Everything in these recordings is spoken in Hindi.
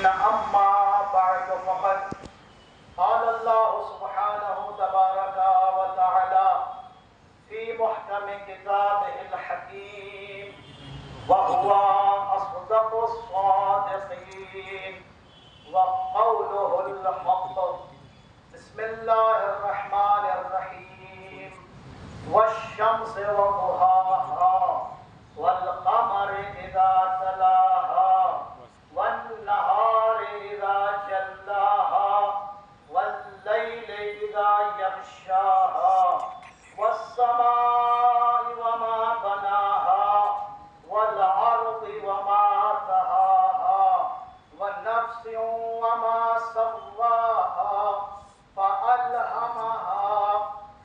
अम्मा बअद फ़क़द क़ाल अल्लाहु सुब्हानहु तबारक व तआला फ़ी मुहकम किताबिहिल हकीम व हुवा अस्दक़ुस सादिक़ीन व क़ौलुहुल हक़। बिस्मिल्लाहिर रहमानिर रहीम वश्शम्सि व दुहाहा वल क़मरि इज़ा तलाहा वन्नहारि इज़ा जल्लाहा वल्लैलि इज़ा यग़शाहा वस्समाइ वमा बनाहा वल अर्दि वमा तहाहा वनफ्सिन वमा सव्वाहा फ़अल्हमहा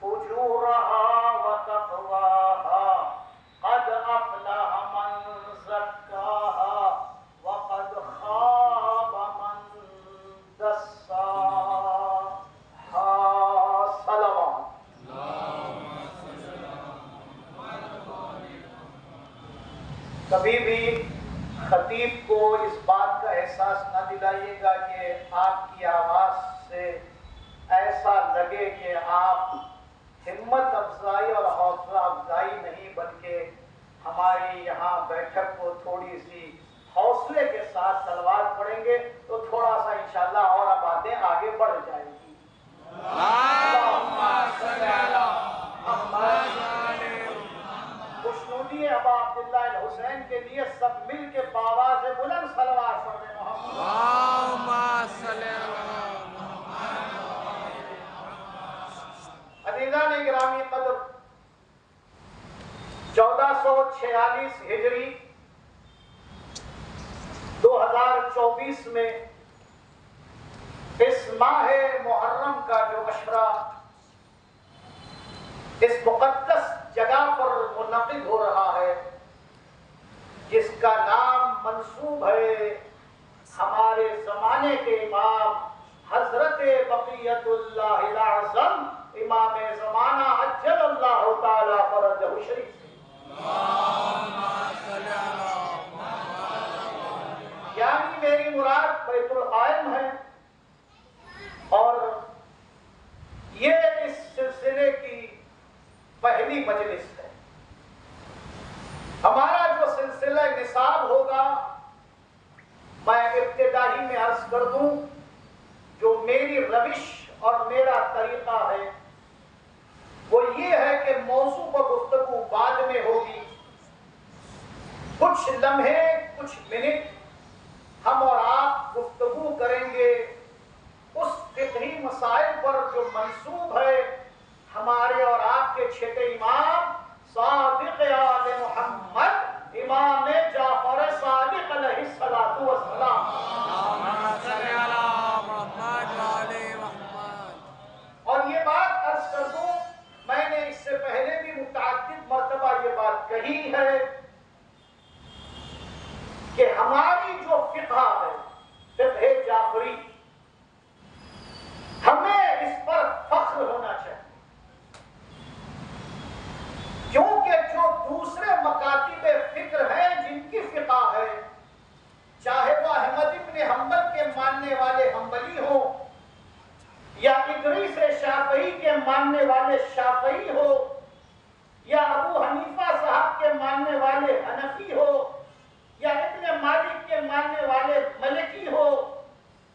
फुजूरहा व तक़वाहा क़द अफ़लह मन ज़क्काहा व क़द ख़ाब मन दस्साहा। सलावत। कभी भी खतीब को इस बात का एहसास न दिलाइएगा कि आपकी आवाज़ से ऐसा लगे कि आप हिम्मत अफजाई और हौसला अफजाई नहीं बल्कि हमारी यहाँ बैठक को थोड़ी सी हौसले के साथ तलवार पड़ेंगे तो थोड़ा सा इंशाल्लाह और बातें आगे बढ़ जाएगी। खुशनूदी अबा अब्दुल्ला अल हुसैन के लिए सब मिल के बावाज़ बुलंद सलवार पढ़ रहे अज़ीज़ान गिरामी क़द्र 1446 हिजरी 2024 में इस माह मुहर्रम का जो अशरा इस मुक़द्दस जगह पर मुनक़िद हो रहा है जिसका नाम मंसूब है हमारे ज़माने के इमाम हज़रत बक़ियतुल्लाहिल आज़म इमाम ज़माना अज्जलल्लाहु ताला फ़रजहु शरीफ से। यानी मेरी मुराद बैतुल क़ाइम है और ये इस सिलसिले की पहली मजलिस है। हमारा जो सिलसिला निसाब होगा मैं इब्तिदाई में अर्ज कर दूं जो मेरी रविश और मेरा तरीका है वो ये है कि मौजू पर गुफ्तगू बाद में होगी। कुछ लम्हे कुछ मिनट हम और आप गुफ्तगू करेंगे उस फिक़ही मसाइल पर जो मंसूब है हमारे और आपके छठे इमाम सादिक़ आले मुहम्मद इमाम जाफ़र सादिक़ अलैहिस्सलातु वस्सलाम। और ये बात अर्ज कर दूं मैंने इससे पहले भी मुतअद्दिद मर्तबा ये बात कही है कि हमारी जो फ़िक़्ह है फ़िक़्ह जाफ़री हमें इस पर फख्र होना चाहिए क्योंकि जो दूसरे मकातिब फ़िक्र हैं जिनकी फ़िक़्ह है चाहे वो अहमद इब्न हम्बल के मानने वाले हम्बली हो या इदरीस शाफ़ई के मानने वाले शाफ़ई हो या अबू हनीफा साहब के मानने वाले हनफी हो या इब्न मालिक के मानने वाले मलिकी हो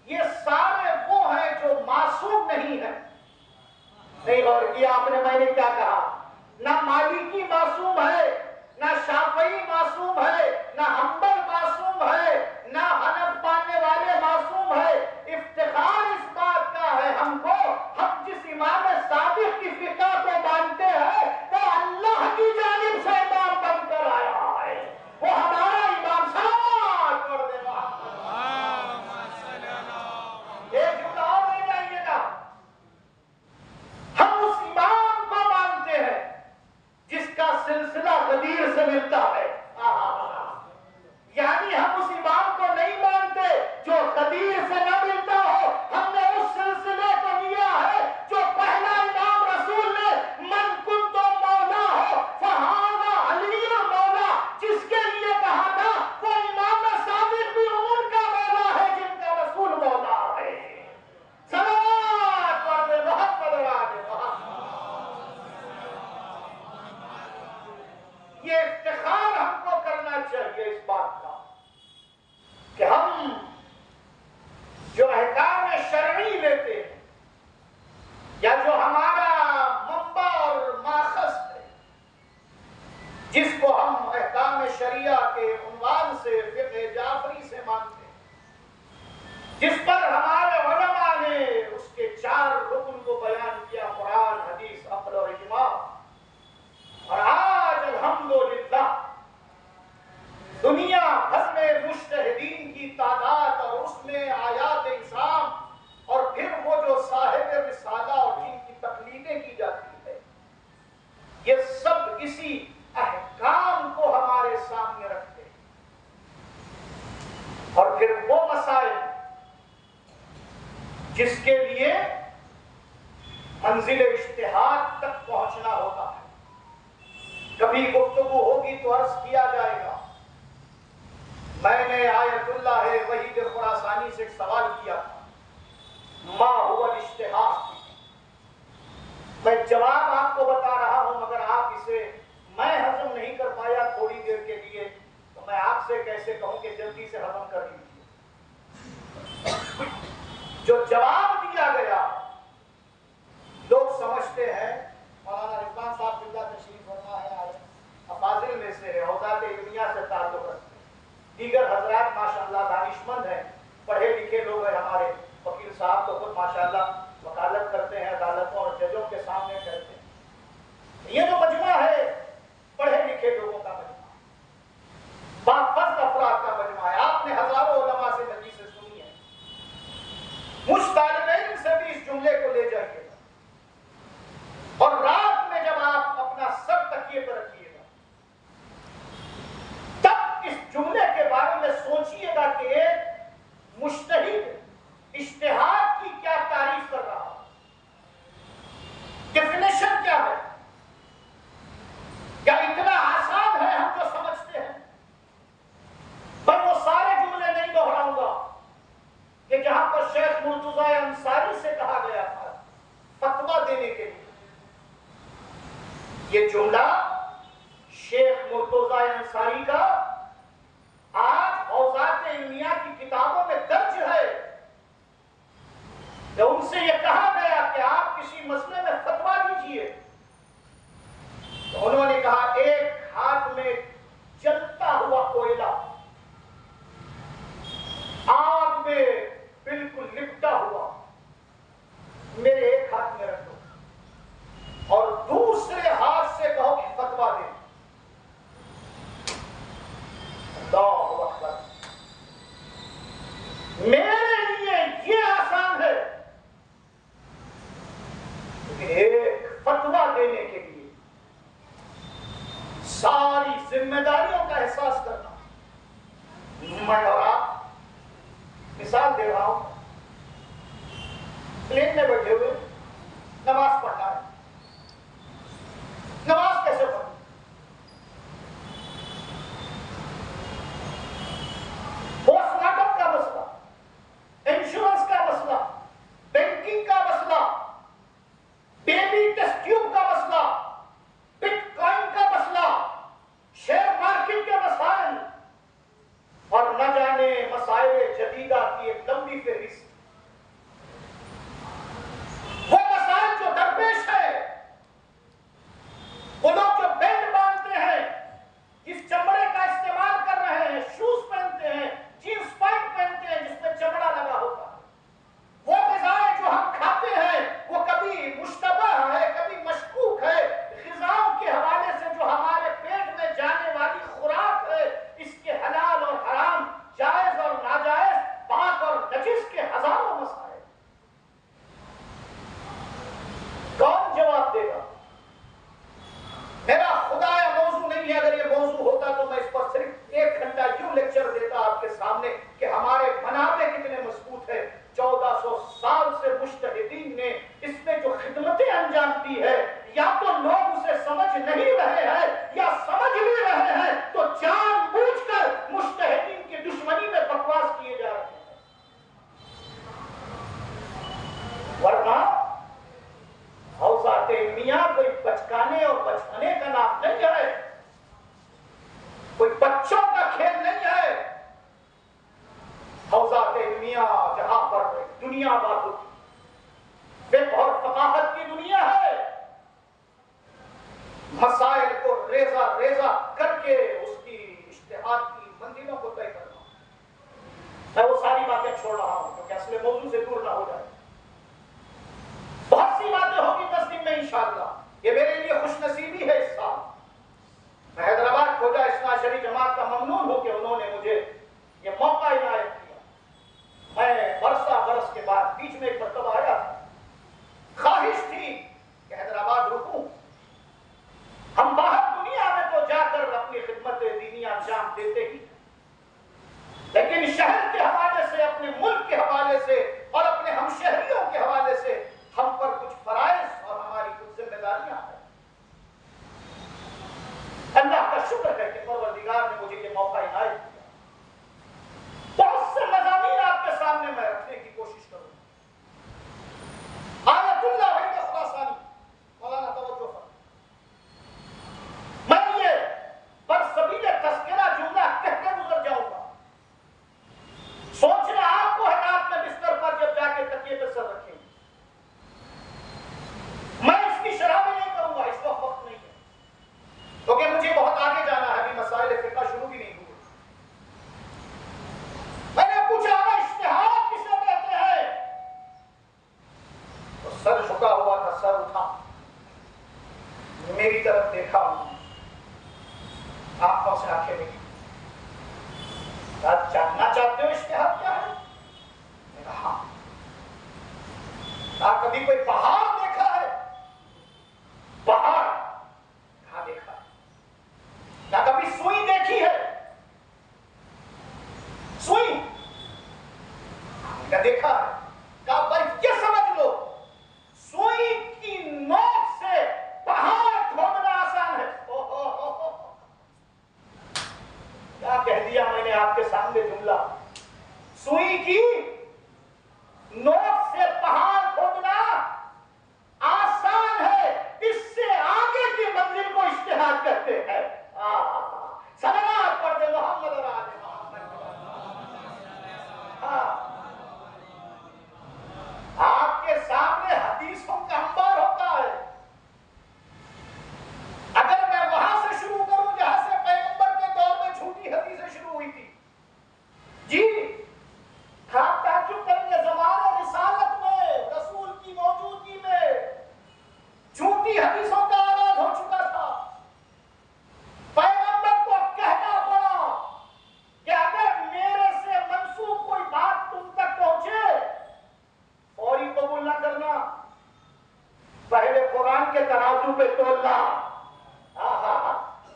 ये सारे वो हैं जो मासूम नहीं है। नहीं और किया आपने मैंने क्या कहा ना मालिकी मासूम है ना शाफ़ई मासूम है ना हम्बल मासूम है ना हनफ मानने वाले मासूम है। इफ्तिखार इस बात का है हमको हम जिस इमाम सादिक़ की फ़िक़्ह को मानते हैं जिस पर हमारे उलमा ने उसके 4 रुकन को बयान किया, कुरान, हदीस, अक्ल और इजमा। और आज अल्हम्दुलिल्लाह दुनिया भर में मुज्तहिदीन की तादाद और उसमें आयात इंसान और फिर वो जो साहिब रिसाला और जिनकी तकलीदें की जाती है, ये सब इसी अहकाम को हमारे सामने रखते हैं। और फिर वो मसाइल जिसके लिए मंजिल इज्तिहाद तक पहुंचना होता है, कभी गुफ्तगू होगी तो अर्ज किया जाएगा। मैंने आयतुल्लाह वहीद खुरासानी से एक सवाल किया था, मा हुवा इज्तिहाद। मैं जवाब आपको बता रहा हूं, मगर आप इसे मैं हजम नहीं कर पाया थोड़ी देर के लिए, तो मैं आपसे कैसे कहूं कि जल्दी से हजम कर लीजिए। जो जवाब दिया गया, लोग समझते हैं मौलाना रिजवान साहब जिंदा तशरीफ फरमा है, अफाजिल में से है, औज़ात इल्मिया से ताल्लुक रखते हैं, दीगर हजरात माशाअल्लाह दानिशमंद हैं, पढ़े लिखे लोग हैं। हमारे वकील साहब तो खुद माशाअल्लाह वकालत करते हैं, अदालतों और जजों के सामने करते हैं। ये जो मजमा है पढ़े लिखे लोगों का मजमा, बाफज़ अफराद का मजमा है। आपने हजारों उलमा से मजलिसें सुनी है, मुझ तालिब इल्म से भी इस जुमले को ले जाइएगा और रात में जब आप अपना सर तकिए पर रखिएगा, तब इस जुमले के बारे में सोचिएगा कि एक मुज्तहिद इज्तिहाद की क्या तारीफ कर रहा है, डेफिनेशन क्या है। क्या इतना आसान है हम जो समझते हैं? मैं वो सारे जुमले नहीं दोहराऊंगा कि जहां पर शेख मुर्तजा अंसारी से कहा गया था फतवा देने के लिए। ये जुमला शेख मुर्तजा अंसारी का आज औज़ात इल्मिया की किताबों में दर्ज है। जब उनसे यह कहा गया कि आप किसी मसले में फतवा दीजिए, तो उन्होंने कहा एक हाथ में जलता हुआ कोयला, आग में बिल्कुल लिपटा हुआ, मेरे एक हाथ में रख दो और दूसरे हाथ से कहो कि फतवा दे। अल्लाहु अकबर। मेरे लिए ये आसान है कि एक फतवा देने के लिए सारी जिम्मेदारियों का एहसास करना। मैं और आप मिसाल दे रहा हूं, प्लेन में बैठे हुए नमाज पढ़ना है। नमाज कैसे पढ़नी? पोस्टमार्टम का मसला, इंश्योरेंस का मसला, बैंकिंग का मसला, बेबी टेस्ट ट्यूब का मसला, बिटकॉइन का मसला, शेयर मार्केट के मसाइल और न जाने मसाइल जदीदा की एक लंबी फहरिस्त। वो मसाइल जो दरपेश है, वो लोग जो बेल्ट बांधते हैं, जिस चमड़े का इस्तेमाल कर रहे हैं, शूज पहनते हैं, जींस पैंट पहनते हैं जिसमें चमड़ा लगा होता है, वो ग़िज़ाएं जो हम खाते हैं वो कभी मुश्तबह है, कभी मशकूक है। ग़िज़ाओं के हवाले से जो हमारे पेट में जाने वाली खुराक है, इसके हलाल और हराम, जायज और नाजायज, पाक और नजिस के हजारों मसाइल। कौन जवाब देगा? मेरा खुदाया मौजू नहीं है। अगर ये मौजू होता तो मैं इस पर सिर्फ 1 घंटा यूं लेक्चर देता आपके सामने कि हमारे मनाबे कितने मजबूत है। 1400 साल से मुज्तहिदीन ने इसमें जो खिदमतें अंजाम दी है, या तो लोग उसे समझ नहीं रहे हैं या समझ भी रहे हैं तो जानबूझकर मुज्तहिदीन की दुश्मनी में बकवास किए जा रहे हैं। वरना औज़ात इल्मिया कोई बचकाने और बचपने का नाम नहीं है, कोई बच्चों का खेल नहीं है। औज़ात इल्मिया जहां पर दुनिया बात होती, फिक्र और फ़क़ाहत की दुनिया है। मसाइल को रेजा रेजा करके उसकी इज्तिहाद की मंजिलों को तय करना। मैं वो सारी बातें छोड़ रहा हूं क्योंकि इसलिए मौजू से दूर ना हो जाए। बहुत सी बातें होगी 10 दिन में इंशाअल्लाह। ये मेरे लिए खुशनसीबी है इस साल। मैं हैदराबाद खोजा इस्ना शरीफ जमात का ममनून हूं कि उन्होंने मुझे ये मौका इनायत किया। मैं बरस के बाद बीच में एक मरतबा आया था, ख्वाहिश थी कि हैदराबाद रुकूं। हम बाहर दुनिया में तो जाकर अपनी खिदमत दीनी अंजाम देते ही, लेकिन शहर के हवाले से, अपने मुल्क के हवाले से और अपने हमशहरियों के हवाले से हम पर कुछ फराइज और हमारी कुछ जिम्मेदारियां हैं। अल्लाह का शुक्र है कि परवरदिगार ने मुझे ये मौका इनायत किया। बहुत से मज़ामीन आपके सामने मैं रखने की कोशिश करूंगा। आयतुल्लाह वहीद खुरासानी मौलाना तवज्जो फरमाएं। मैं ये बरसबीले तज़किरा जुमला कहकर गुजर जाऊंगा। सोचना आपको है रात में बिस्तर पर जब जाके तकिए पे सर रखेंगे। मैं इसकी शरह में नहीं करूंगा, इस वक्त नहीं है, क्योंकि मुझे बहुत आगे जाना है। अभी मसाइल फिक़ह शुरू भी नहीं हुए। मैंने पूछा इज्तिहाद किसे कहते हैं, तो सर झुका हुआ था, सर उठा, मेरी तरफ देखा, आंखों से आंखें मिली। जानना चाहते हो इज्तिहाद क्या है? मैंने कहा हाँ। कभी कोई पहाड़ देखा है? पहाड़ कहाँ देखा? क्या कभी सुई देखी है? सुई क्या देखा है? क्या भाई ये समझ लो, सुई की नोक से पहाड़ खोदना आसान है। क्या कह दिया मैंने आपके सामने जुमला। सुई की नोक से पहाड़ खोदना आसान है, इससे आगे की मंजिल को इज्तिहाद कहते हैं। सलावत पढ़ दे मोहम्मद और आले मोहम्मद। आपके सामने हदीसों का अंबार होता है। अगर मैं वहां से शुरू करूं जहां से पैगंबर के दौर में झूठी हदीसें शुरू हुई थी, जी आप ताज्जुब करेंगे, ज़माने रिसालत में, रसूल की मौजूदगी में झूठी हदीसों का आगाज हो चुका था। पैगंबर को कहना पड़ा कि अगर मेरे से मंसूब कोई बात तुम तक पहुंचे, फौरी कबूल ना करना, पहले कुरान के तराजू पे तोलना।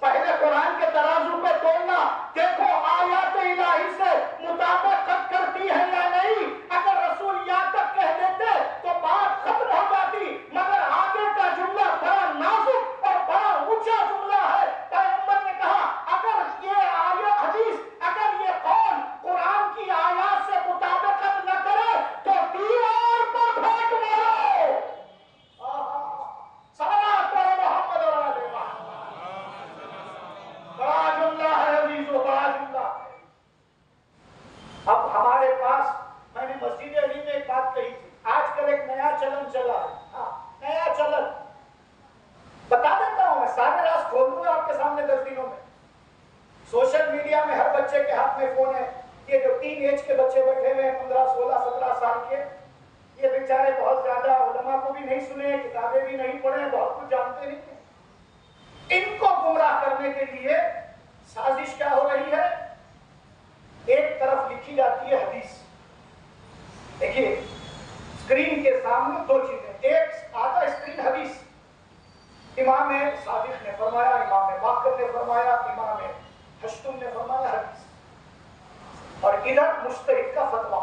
पहले कुरान के तराजू पे तोलना, देखो आयत इलाही से मुताबिकत करती है या नहीं। अगर रसूल यहाँ तक कह देते तो बात खत्म हो जाती, मगर आगे का जुमला बड़ा नाजुक और बड़ा ऊंचा जुमला है। पैगंबर ने कहा अगर ये आयत हदीस, अगर ये कौन कुरान की आयत से मुताबिकत न करे तो दीवार पर फेंक मारो। सलावत पढ़ो मोहम्मद और आले मोहम्मद। बड़ा जुमला है अजीजों, बड़ा जुमला है। अब हमारे पास, मैंने मस्जिद अली में एक बात कही थी, आजकल एक नया चलन चला है। नया चलन बता देता हूं मैं, सारे राज खोल दूंगा आपके सामने 10 दिनों में। सोशल मीडिया में हर बच्चे के हाथ में फोन है। ये जो टीन एज के बच्चे बैठे हुए हैं 15, 16, 17 साल के, ये बेचारे बहुत ज्यादा उलमा को भी नहीं सुने, किताबें भी नहीं पढ़े, बहुत कुछ जानते नहीं है। इनको गुमराह करने के लिए साजिश क्या हो रही है? एक तरफ लिखी जाती है हदीस, देखिए स्क्रीन के सामने दो चीजें, एक आधा स्क्रीन हदीस, इमाम सादिक ने फरमाया, इमाम बाकर ने फरमाया, इमाम हश्तुम ने फरमाया हदीस, और इधर मुज्तहिद का फतवा।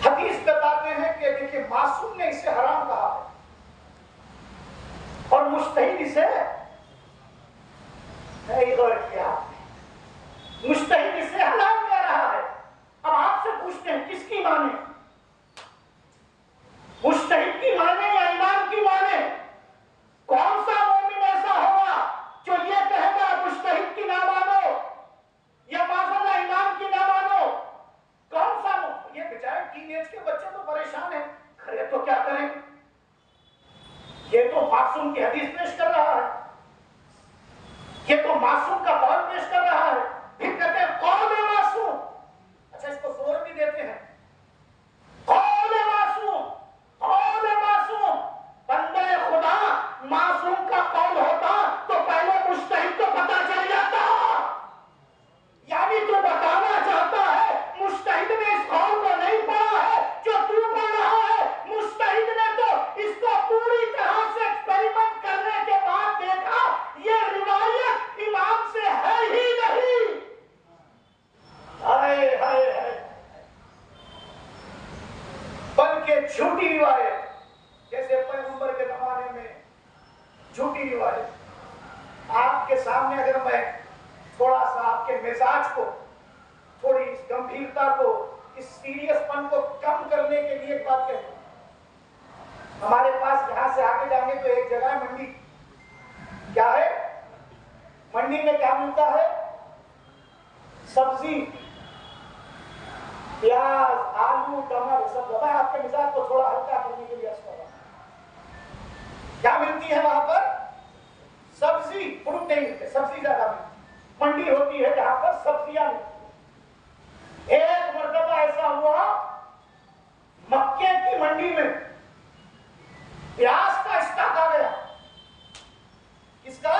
हदीस बताते हैं कि देखिए मासूम ने इसे हराम कहा है और मुज्तहिद इसे गौर किया, मुज्तहिद इसे हलाल कह रहा है। अब आपसे पूछते हैं किसकी माने, मुज्तहिद की माने या इमाम की माने? कौन सा मोमिन ऐसा होगा जो ये कहेगा मुज्तहिद की ना मानो या माशाअल्लाह इमाम की ना मानो? कौन सा? ये बेचारे टीनेज के बच्चे तो परेशान हैं, खरे तो क्या करें? ये तो मासूम की हदीस पेश कर रहा है, ये तो मासूम का कौल पेश कर रहा है, फिर कहते हैं कौल है मासूम। अच्छा इसको झूठी रिवायत, जैसे पैगंबर के जमाने में झूठी रिवायत। आपके सामने अगर मैं थोड़ा सा आपके मिजाज को, थोड़ी इस गंभीरता को, इस सीरियसपन को कम करने के लिए एक बात कहूं, हमारे पास यहां से आगे जाएंगे तो एक जगह है मंडी। क्या है मंडी में? क्या मिलता है? सब्जी, प्याज, आलू, टमाटर सब। मैं आपके मिजाज को थोड़ा हल्का करने के लिए कर रहा हूं। क्या मिलती है वहां पर? सब्जी। फ्रूट नहीं मिलते, सब्जी ज्यादा मिलती। मंडी होती है जहां पर सब्जियां मिलती। एक मर्तबा ऐसा हुआ, मक्के की मंडी में प्याज का स्टॉक आ गया। किसका?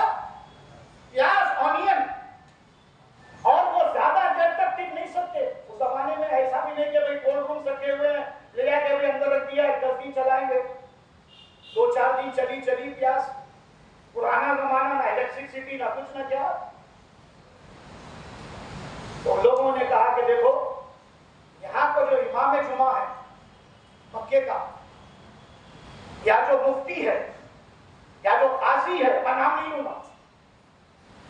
प्याज, ऑनियन। और वो ज्यादा देर तक टिक नहीं सकते। उस जमाने में ऐसा भी नहीं कि भाई कोल्ड रूम रखे हुए हैं, ले जाके भी अंदर रख दिया, 10 दिन चलाएंगे। 2-4 दिन चली प्याज। पुराना जमाना, ना इलेक्ट्रिसिटी, ना कुछ, ना क्या। तो लोगों ने कहा कि देखो, यहाँ को जो इमाम जुमा है मक्के का, या जो मुफ्ती है, या जो काजी है, मैं नाम नहीं लूंगा,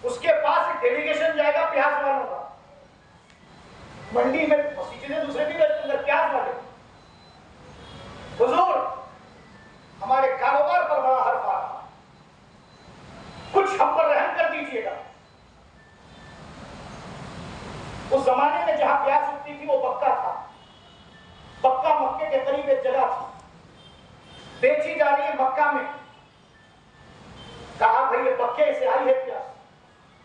उसके पास एक डेलीगेशन जाएगा प्याज वालों का। मंडी में चीजें दूसरे भी बेचते हैं, प्याज वाले, हुजूर हमारे कारोबार पर बड़ा हर्फ आ रहा, कुछ हम पर रहम कर दीजिएगा। उस जमाने में जहां प्याज उगती थी वो बक्का था। बक्का मक्के के करीब एक जगह थी, बेची जा रही है मक्का में। कहा भाई ये मक्के से आई है प्याज,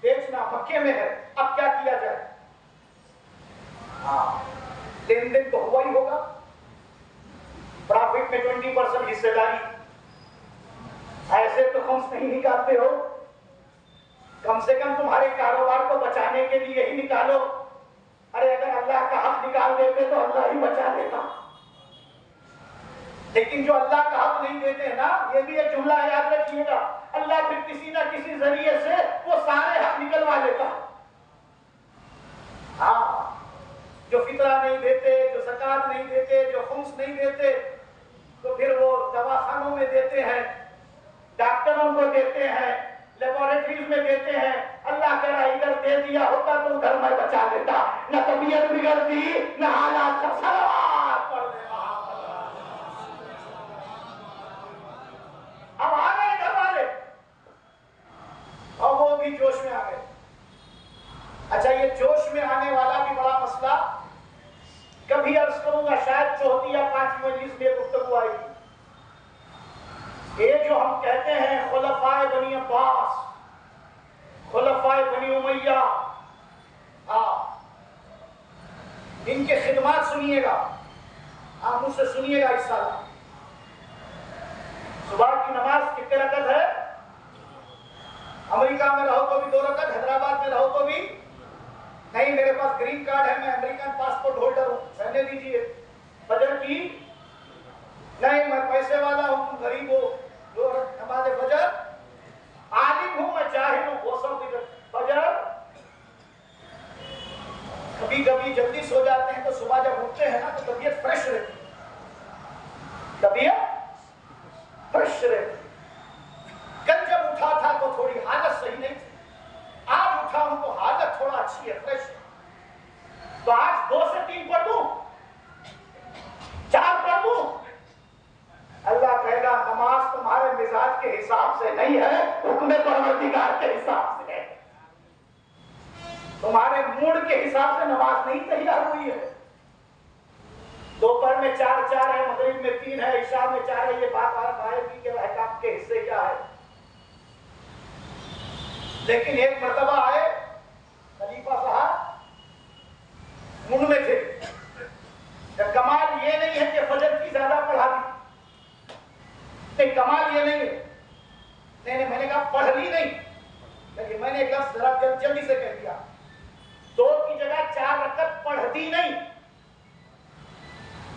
बेचना मक्के में है, अब क्या किया जाए? हाँ, लेन देन तो हुआ ही होगा, प्रॉफिट में 20% हिस्सेदारी। ऐसे तो खम्स नहीं निकालते हो, कम से कम तुम्हारे कारोबार को बचाने के लिए ही निकालो। अरे अगर अल्लाह का हक निकाल देते तो अल्लाह ही बचा देता, लेकिन जो अल्लाह का हक नहीं देते हैं ना, ये भी एक जुमला याद रखिएगा, अल्लाह फिर किसी ना किसी जरिए से वो सारे हक निकलवा लेता। हाँ, जो फितरा नहीं देते, जो ज़कात नहीं देते, जो खुम्स नहीं देते, तो फिर वो दवाखानों में देते हैं, डॉक्टरों को देते हैं, लेबोरेटरीज में देते हैं। अल्लाह कह रहा इधर दे दिया होता तो उधर मैं बचा लेता, न तबीयत बिगड़ती, न हालात का सलवार पड़ देना। अब आ गए घर वाले और वो भी जोश में आ गए। अच्छा, ये जोश में आने वाला भी बड़ा मसला कभी अर्ज करूंगा, शायद चौथी या 5वीं मजलिस में गुफ्तगू आएगी। ये जो हम कहते हैं खुलफाए बनी अब्बास, खुलफाए बनी उमैया, इनके खिदमात सुनिएगा, आप मुझसे सुनिएगा। इस साल सुबह की नमाज कितने रकत है? अमेरिका में रहो तो भी 2 रकत, हैदराबाद में रहो तो भी नहीं। मेरे पास ग्रीन कार्ड है, मैं अमेरिकन पासपोर्ट होल्डर हूं, रहने दीजिए। फजर की नहीं, मैं पैसे वाला हूं, तुम गरीब हो। 2 नमाज फजर, आलिम हूं मैं, जाहिल हूं, वो सब फजर। कभी कभी जल्दी सो जाते हैं तो सुबह जब उठते हैं ना तो तबीयत फ्रेश रहती है, तबीयत फ्रेश रहती। कल जब उठा था तो थोड़ी हालत सही नहीं थी, आज उठा हूं तो हालत थोड़ा अच्छी है, फ्रेश है। तो आज 2 से 3 पढ़ दूं, 4 पढ़ दूं। अल्लाह कहेगा नमाज तुम्हारे मिजाज के हिसाब से नहीं है, हुक्म परवरदिगार के हिसाब से है। तुम्हारे मूड के हिसाब से नमाज नहीं तैयार हुई है। दोपहर में 4 है, मगरिब में 3 है, इशा में 4 है। ये बात आएगी कि अहकाम के हिस्से क्या है। लेकिन एक मर्तबा आए खलीफा साहब, मुंड में थे। कमाल ये नहीं है कि फजर की ज्यादा पढ़ा दी, नहीं, कमाल ये नहीं है। नहीं, मैंने कहा पढ़ ली नहीं, लेकिन मैंने एक लफ्ज़ जरा जल्दी से कह दिया, 2 की जगह 4 रकत पढ़ दी नहीं,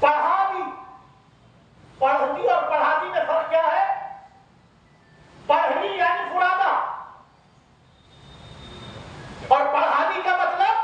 पढ़ा दी। पढ़ दी और पढ़ा दी में फर्क क्या है? पढ़ ली यानी फुरादा, और पढ़ा दी का मतलब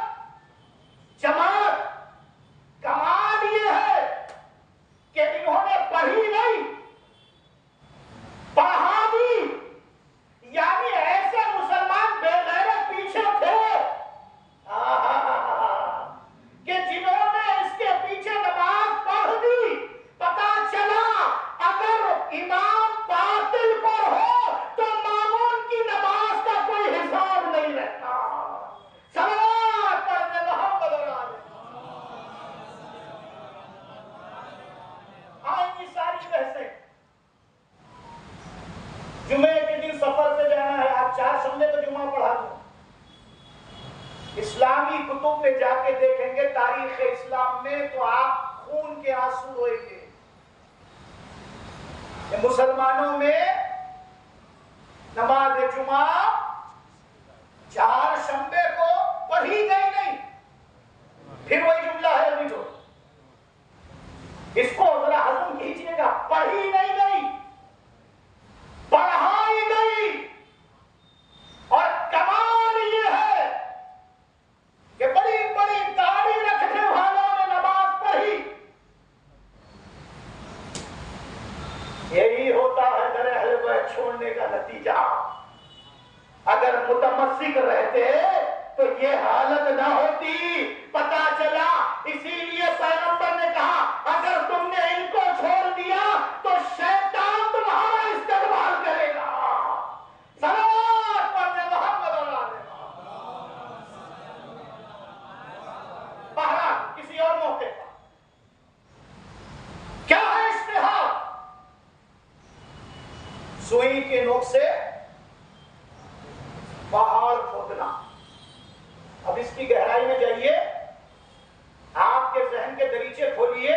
कुतुब में जाके देखेंगे तारीख इस्लाम में, तो आप खून के आंसू रोएंगे। मुसलमानों में नमाज जुमा 4 शंबे को पढ़ी गई नहीं। फिर वही जुमला है अभी, जो इसको जरा हजम कीजिएगा, पढ़ी नहीं गई, पढ़ाई गई। और कमाल ये है कि बड़ी बड़ी दाढ़ी रखने वालों ने नमाज पढ़ी। यही होता है दर अहल बैत छोड़ने का नतीजा। अगर मुतमस्सिक रहते तो ये हालत ना होती। पता चला, इसीलिए पैगंबर ने कहा अगर तुमने इनको छोड़ दिया तो शैतान तुम्हारा इस्तेमाल करेगा। सलावत पढ़ने मोहम्मद बहरहाल किसी और मौके पर क्या है इश्तिहार? सुई के नोक से पहाड़ खोदना। अब इसकी गहराई में जाइए, आपके जहन के दरीचे खोलिए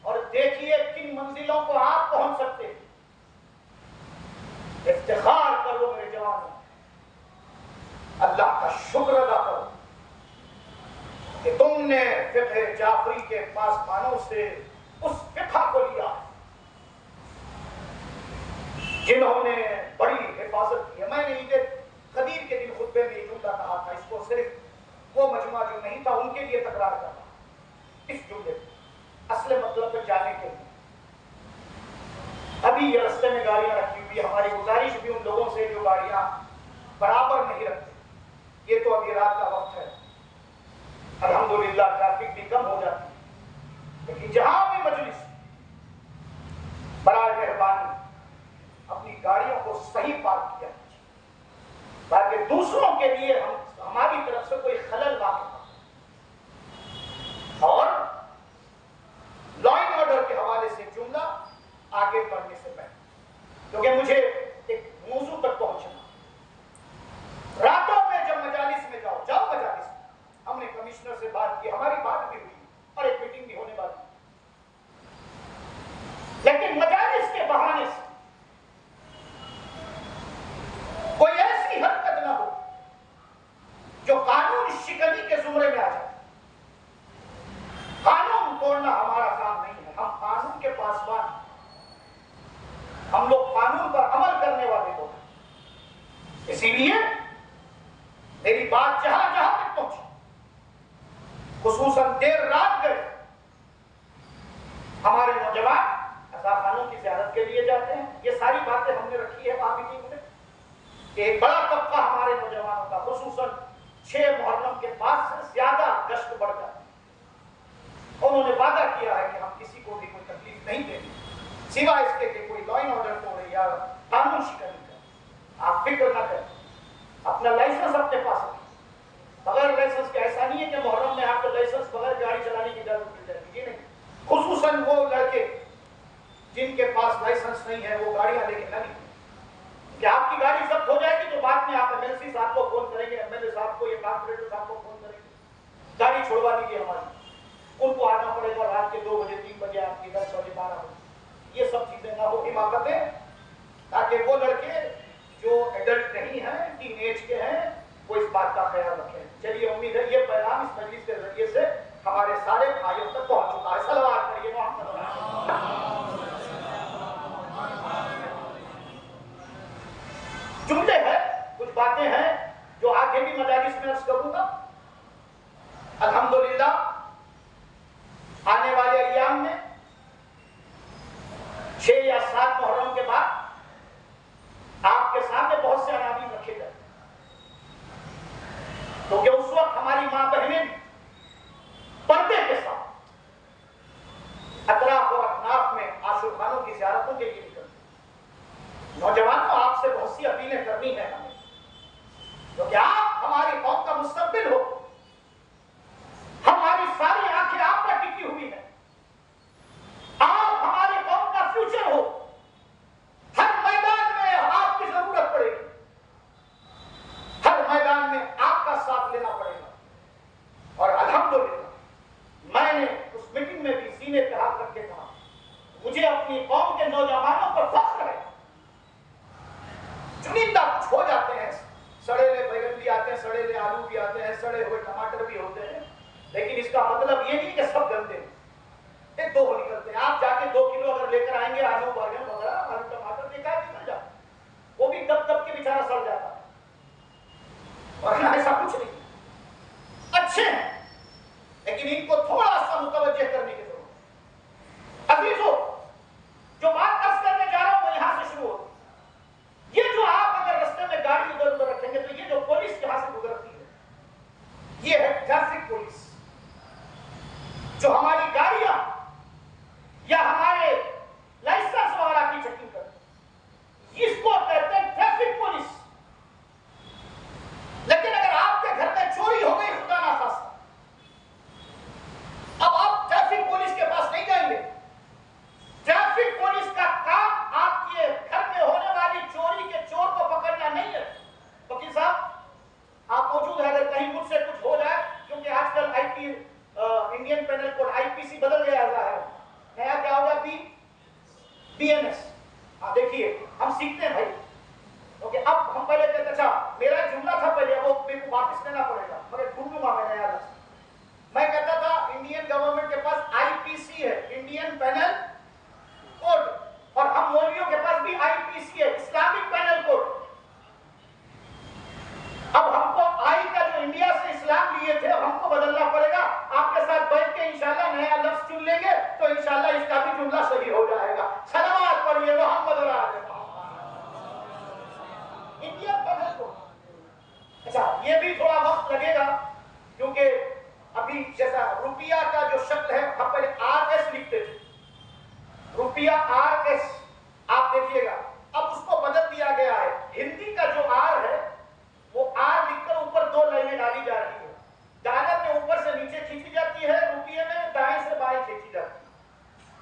और देखिए किन मंजिलों को आप पहुंच सकते हैं। इफ्तिखार करो मेरे जवानों, अल्लाह का शुक्र अदा करो कि तुमने फिक़्ह जाफरी के पासबानों से उस फिक़्ह को लिया जिन्होंने बड़ी हिफाजत की है। मैंने ईद कदीर के दिन खुतबे में जुमला कहा था, इसको सिर्फ वो मजमा जो नहीं था उनके लिए तकरार कर रहा। इस जुमले असले मतलब पर जाने के लिए अभी ये रास्ते में गाड़ियां रखी हुई, हमारी गुजारिश भी उन लोगों से जो गाड़ियां बराबर नहीं रखते। ये तो अभी रात का वक्त है, अल्हम्दुलिल्लाह ट्रैफिक भी कम हो जाती है, लेकिन जहां भी मजलिस बराए मेहरबानी अपनी गाड़ियों को सही पार्क किया ताकि दूसरों के लिए हमारी तरफ से कोई खलल वाक़ ना हो। और लॉ एंड ऑर्डर के हवाले से जुमला आगे बढ़ने से पहले, क्योंकि मुझे एक मौजू तक पहुंचना। रातों में जब मजालिस में जाओ मजालिस में, हमने कमिश्नर से बात की, हमारी बात भी हुई और एक मीटिंग भी होने वाली, लेकिन मजालिस के बहाने से कोई ऐसी हरकत ना हो जो कानून शिकनी के जुमरे में आ जाए। कानून तोड़ना हमारा काम नहीं है, हम कानून के पासबान, हम लोग कानून पर अमल करने वाले लोग हैं। इसीलिए मेरी बात जहां जहां तक पहुंची, खुसूसन देर रात गए हमारे नौजवान अज़ा खानों की ज़ियारत के लिए जाते हैं। ये सारी बातें हमने रखी है वहां मीटिंग में। एक बड़ा तबका हमारे नौजवानों का खुसूसन 6 मुहर्रम के बाद से ज्यादा गश्त बढ़ जाती है। उन्होंने वादा किया है कि हम किसी को भी कोई तकलीफ नहीं देंगे सिवाय इसके कि कोई लॉ एंड ऑर्डर तोड़े या कानून शिकनी करे। आप फिक्र न करें, अपना लाइसेंस अपने पास रखिए। बगैर लाइसेंस के ऐसा नहीं है कि मुहर्रम में आपको लाइसेंस बगैर गाड़ी चलाने की इजाजत मिल जाएगी, ये नहीं। खुसूसन वो लड़के जिनके पास लाइसेंस नहीं है वो गाड़ियां लेके न निकले, कि आपकी गाड़ी जब्त हो जाएगी तो बाद में आप एमएलसी साहब को फोन करेंगे, एमएलए साहब को या कॉर्पोरेटर साहब को फोन करेंगे, गाड़ी छोड़वा दीजिए हमारी। उनको आना पड़ेगा रात के 2 बजे 3 बजे, आपकी 10 बजे 12 बजे। ये सब चीजें ना हो, हिमाकतें, ताकि वो लड़के जो एडल्ट नहीं है, टीन एज के हैं, वो इस बात का ख्याल रखें। चलिए, उम्मीद है ये पैगाम इस मजलिस के जरिए से हमारे सारे भाइयों तक पहुंच चुका है। सलावत पढ़िए मोहम्मद। जुमले हैं, कुछ बातें हैं जो आगे भी मजालिस में अर्ज करूंगा। अल्हम्दुलिल्लाह आने वाले अय्याम में 6 या 7 मुहर्रम के बाद आपके सामने बहुत से अनादीम रखे गए, क्योंकि उस वक्त हमारी मां बहनें भी मतलब ये नहीं कि सब गंदे हैं, एक दो हो निकलते हैं। आप जाके 2 किलो अगर लेकर आएंगे आलू बैंगन वगैरह, आलू टमाटर देखा निकल जाए, वो भी दब दब के बेचारा सड़ जाता है। और ऐसा कुछ नहीं, अच्छे हैं, लेकिन इनको थोड़ा सा मुतवज्जे करने की जरूरत है। अजीजों, जो बात अर्ज करने जा रहा हूं वो यहां से शुरू होती है। ये जो आप अगर रास्ते में गाड़ी इधर उधर रखेंगे तो ये जो पुलिस यहां से गुजरती है, ये है ट्रैफिक पुलिस। जो हमारी गाड़ियां या हमारे लाइसेंस वगैरह की चेकिंग करती है, इसको कहते हैं ट्रैफिक पुलिस। लेकिन अगर आपके घर में चोरी हो गई, खुदा ना खास्ता, अब आप ट्रैफिक पुलिस के पास नहीं जाएंगे। ट्रैफिक पुलिस का काम आपके घर में होने वाली चोरी के चोर को पकड़ना नहीं है। वकील साहब आप मौजूद है, अगर कहीं मुझसे कुछ हो जाए, क्योंकि आजकल इंडियन पेनल कोड आईपीसी बदल गया है, नया क्या होगा, बीएनएस। हाँ देखिए, हम सीखते हैं भाई। ओके, अब हम पहले कहते अच्छा मेरा जुमला था पहले, वो मेरे को वापस लेना पड़ेगा, मगर ढूंढूंगा मैं नया लफ्ज। मैं कहता था इंडियन गवर्नमेंट के पास आईपीसी है, इंडियन पेनल कोड, और हम मौलवियों के पास भी आईपीसी है, इस्लामिक पेनल कोड। अब हमको आई का जो इंडिया से इस्लाम लिए थे, अब हमको बदलना पड़ेगा। आपके साथ बैठ के इंशाल्लाह नया लफ्ज चुन लेंगे तो इंशाल्लाह इसका भी जुमला सही हो जाएगा। सलावत पढ़िए मोहम्मद इंडियन पेनल कोड। अच्छा, ये भी थोड़ा वक्त लगेगा, क्योंकि अभी जैसा रुपया का जो शक्ल है, हम पहले आरएस लिखते थे, रुपया आरएस, आप देखिएगा अब उसको बदल दिया गया है। हिंदी का जो आर है वो आर लिखकर ऊपर 2 लाइनें डाली जा रही है। डॉलर में ऊपर से नीचे खींची जाती है, रुपये में दाएं से बाएं खींची जाती है।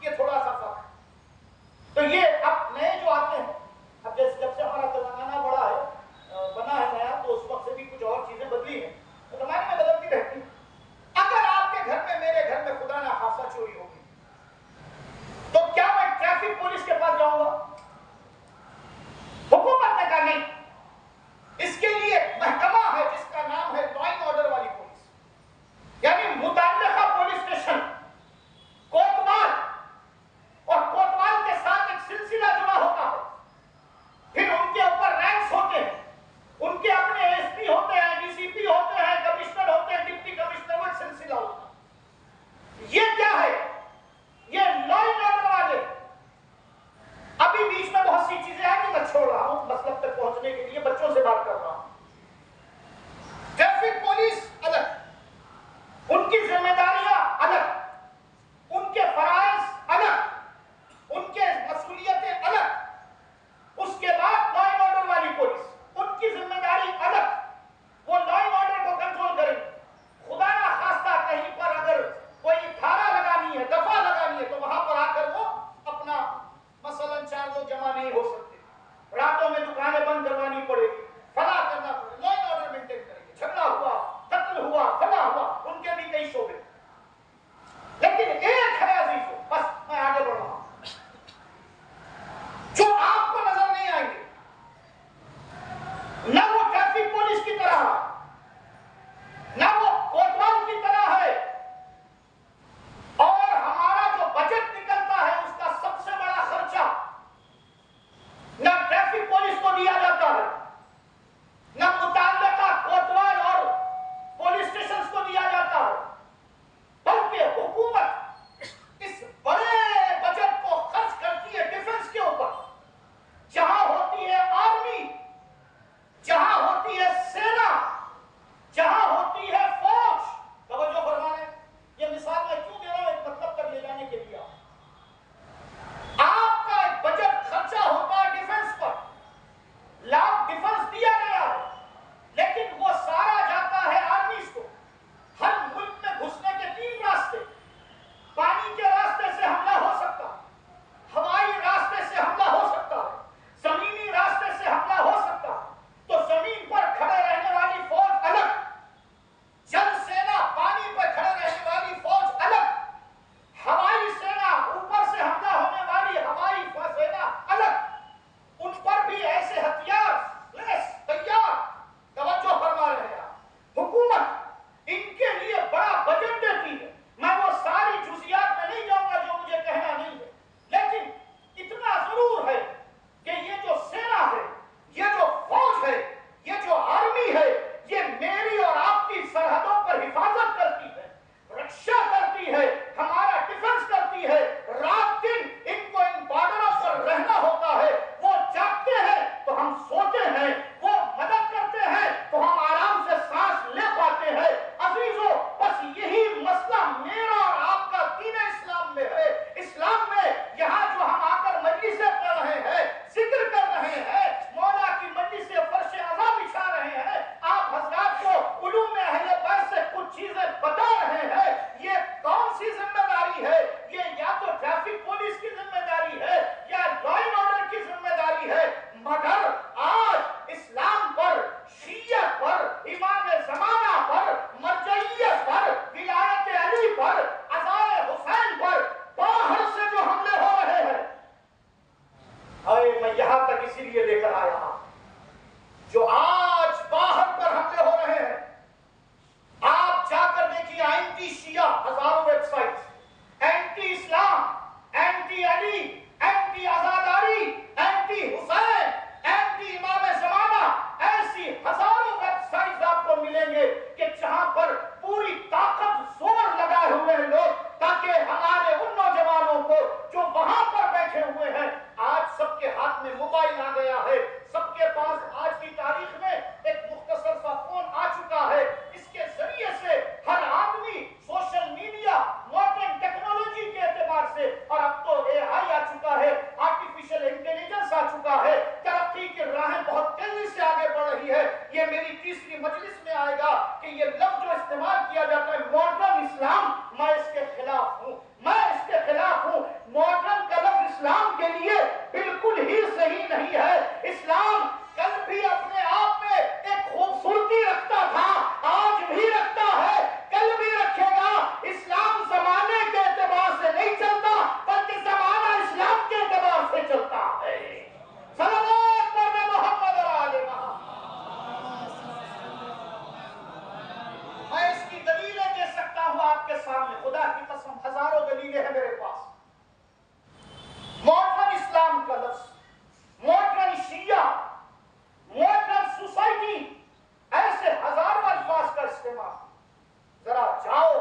ये थोड़ा सा फर्क है। तो ये अब नए जो आते हैं, अब जब से हमारा तेलंगाना बड़ा है, बना है नया, तो उस वक्त से भी कुछ और चीजें बदली हैं, तो जमाने में बदलती रहती है। अगर आपके घर में, मेरे घर में खुदा ना खासा चोरी होगी, तो क्या मैं ट्रैफिक पुलिस के पास जाऊंगा? सामने खुदा की कसम हजारों दलीलें हैं मेरे पास। मॉडर्न इस्लाम का लफ्ज, मॉडर्न शिया, मॉडर्न सोसाइटी, ऐसे हजारों अल्फाज का इस्तेमाल। जरा जाओ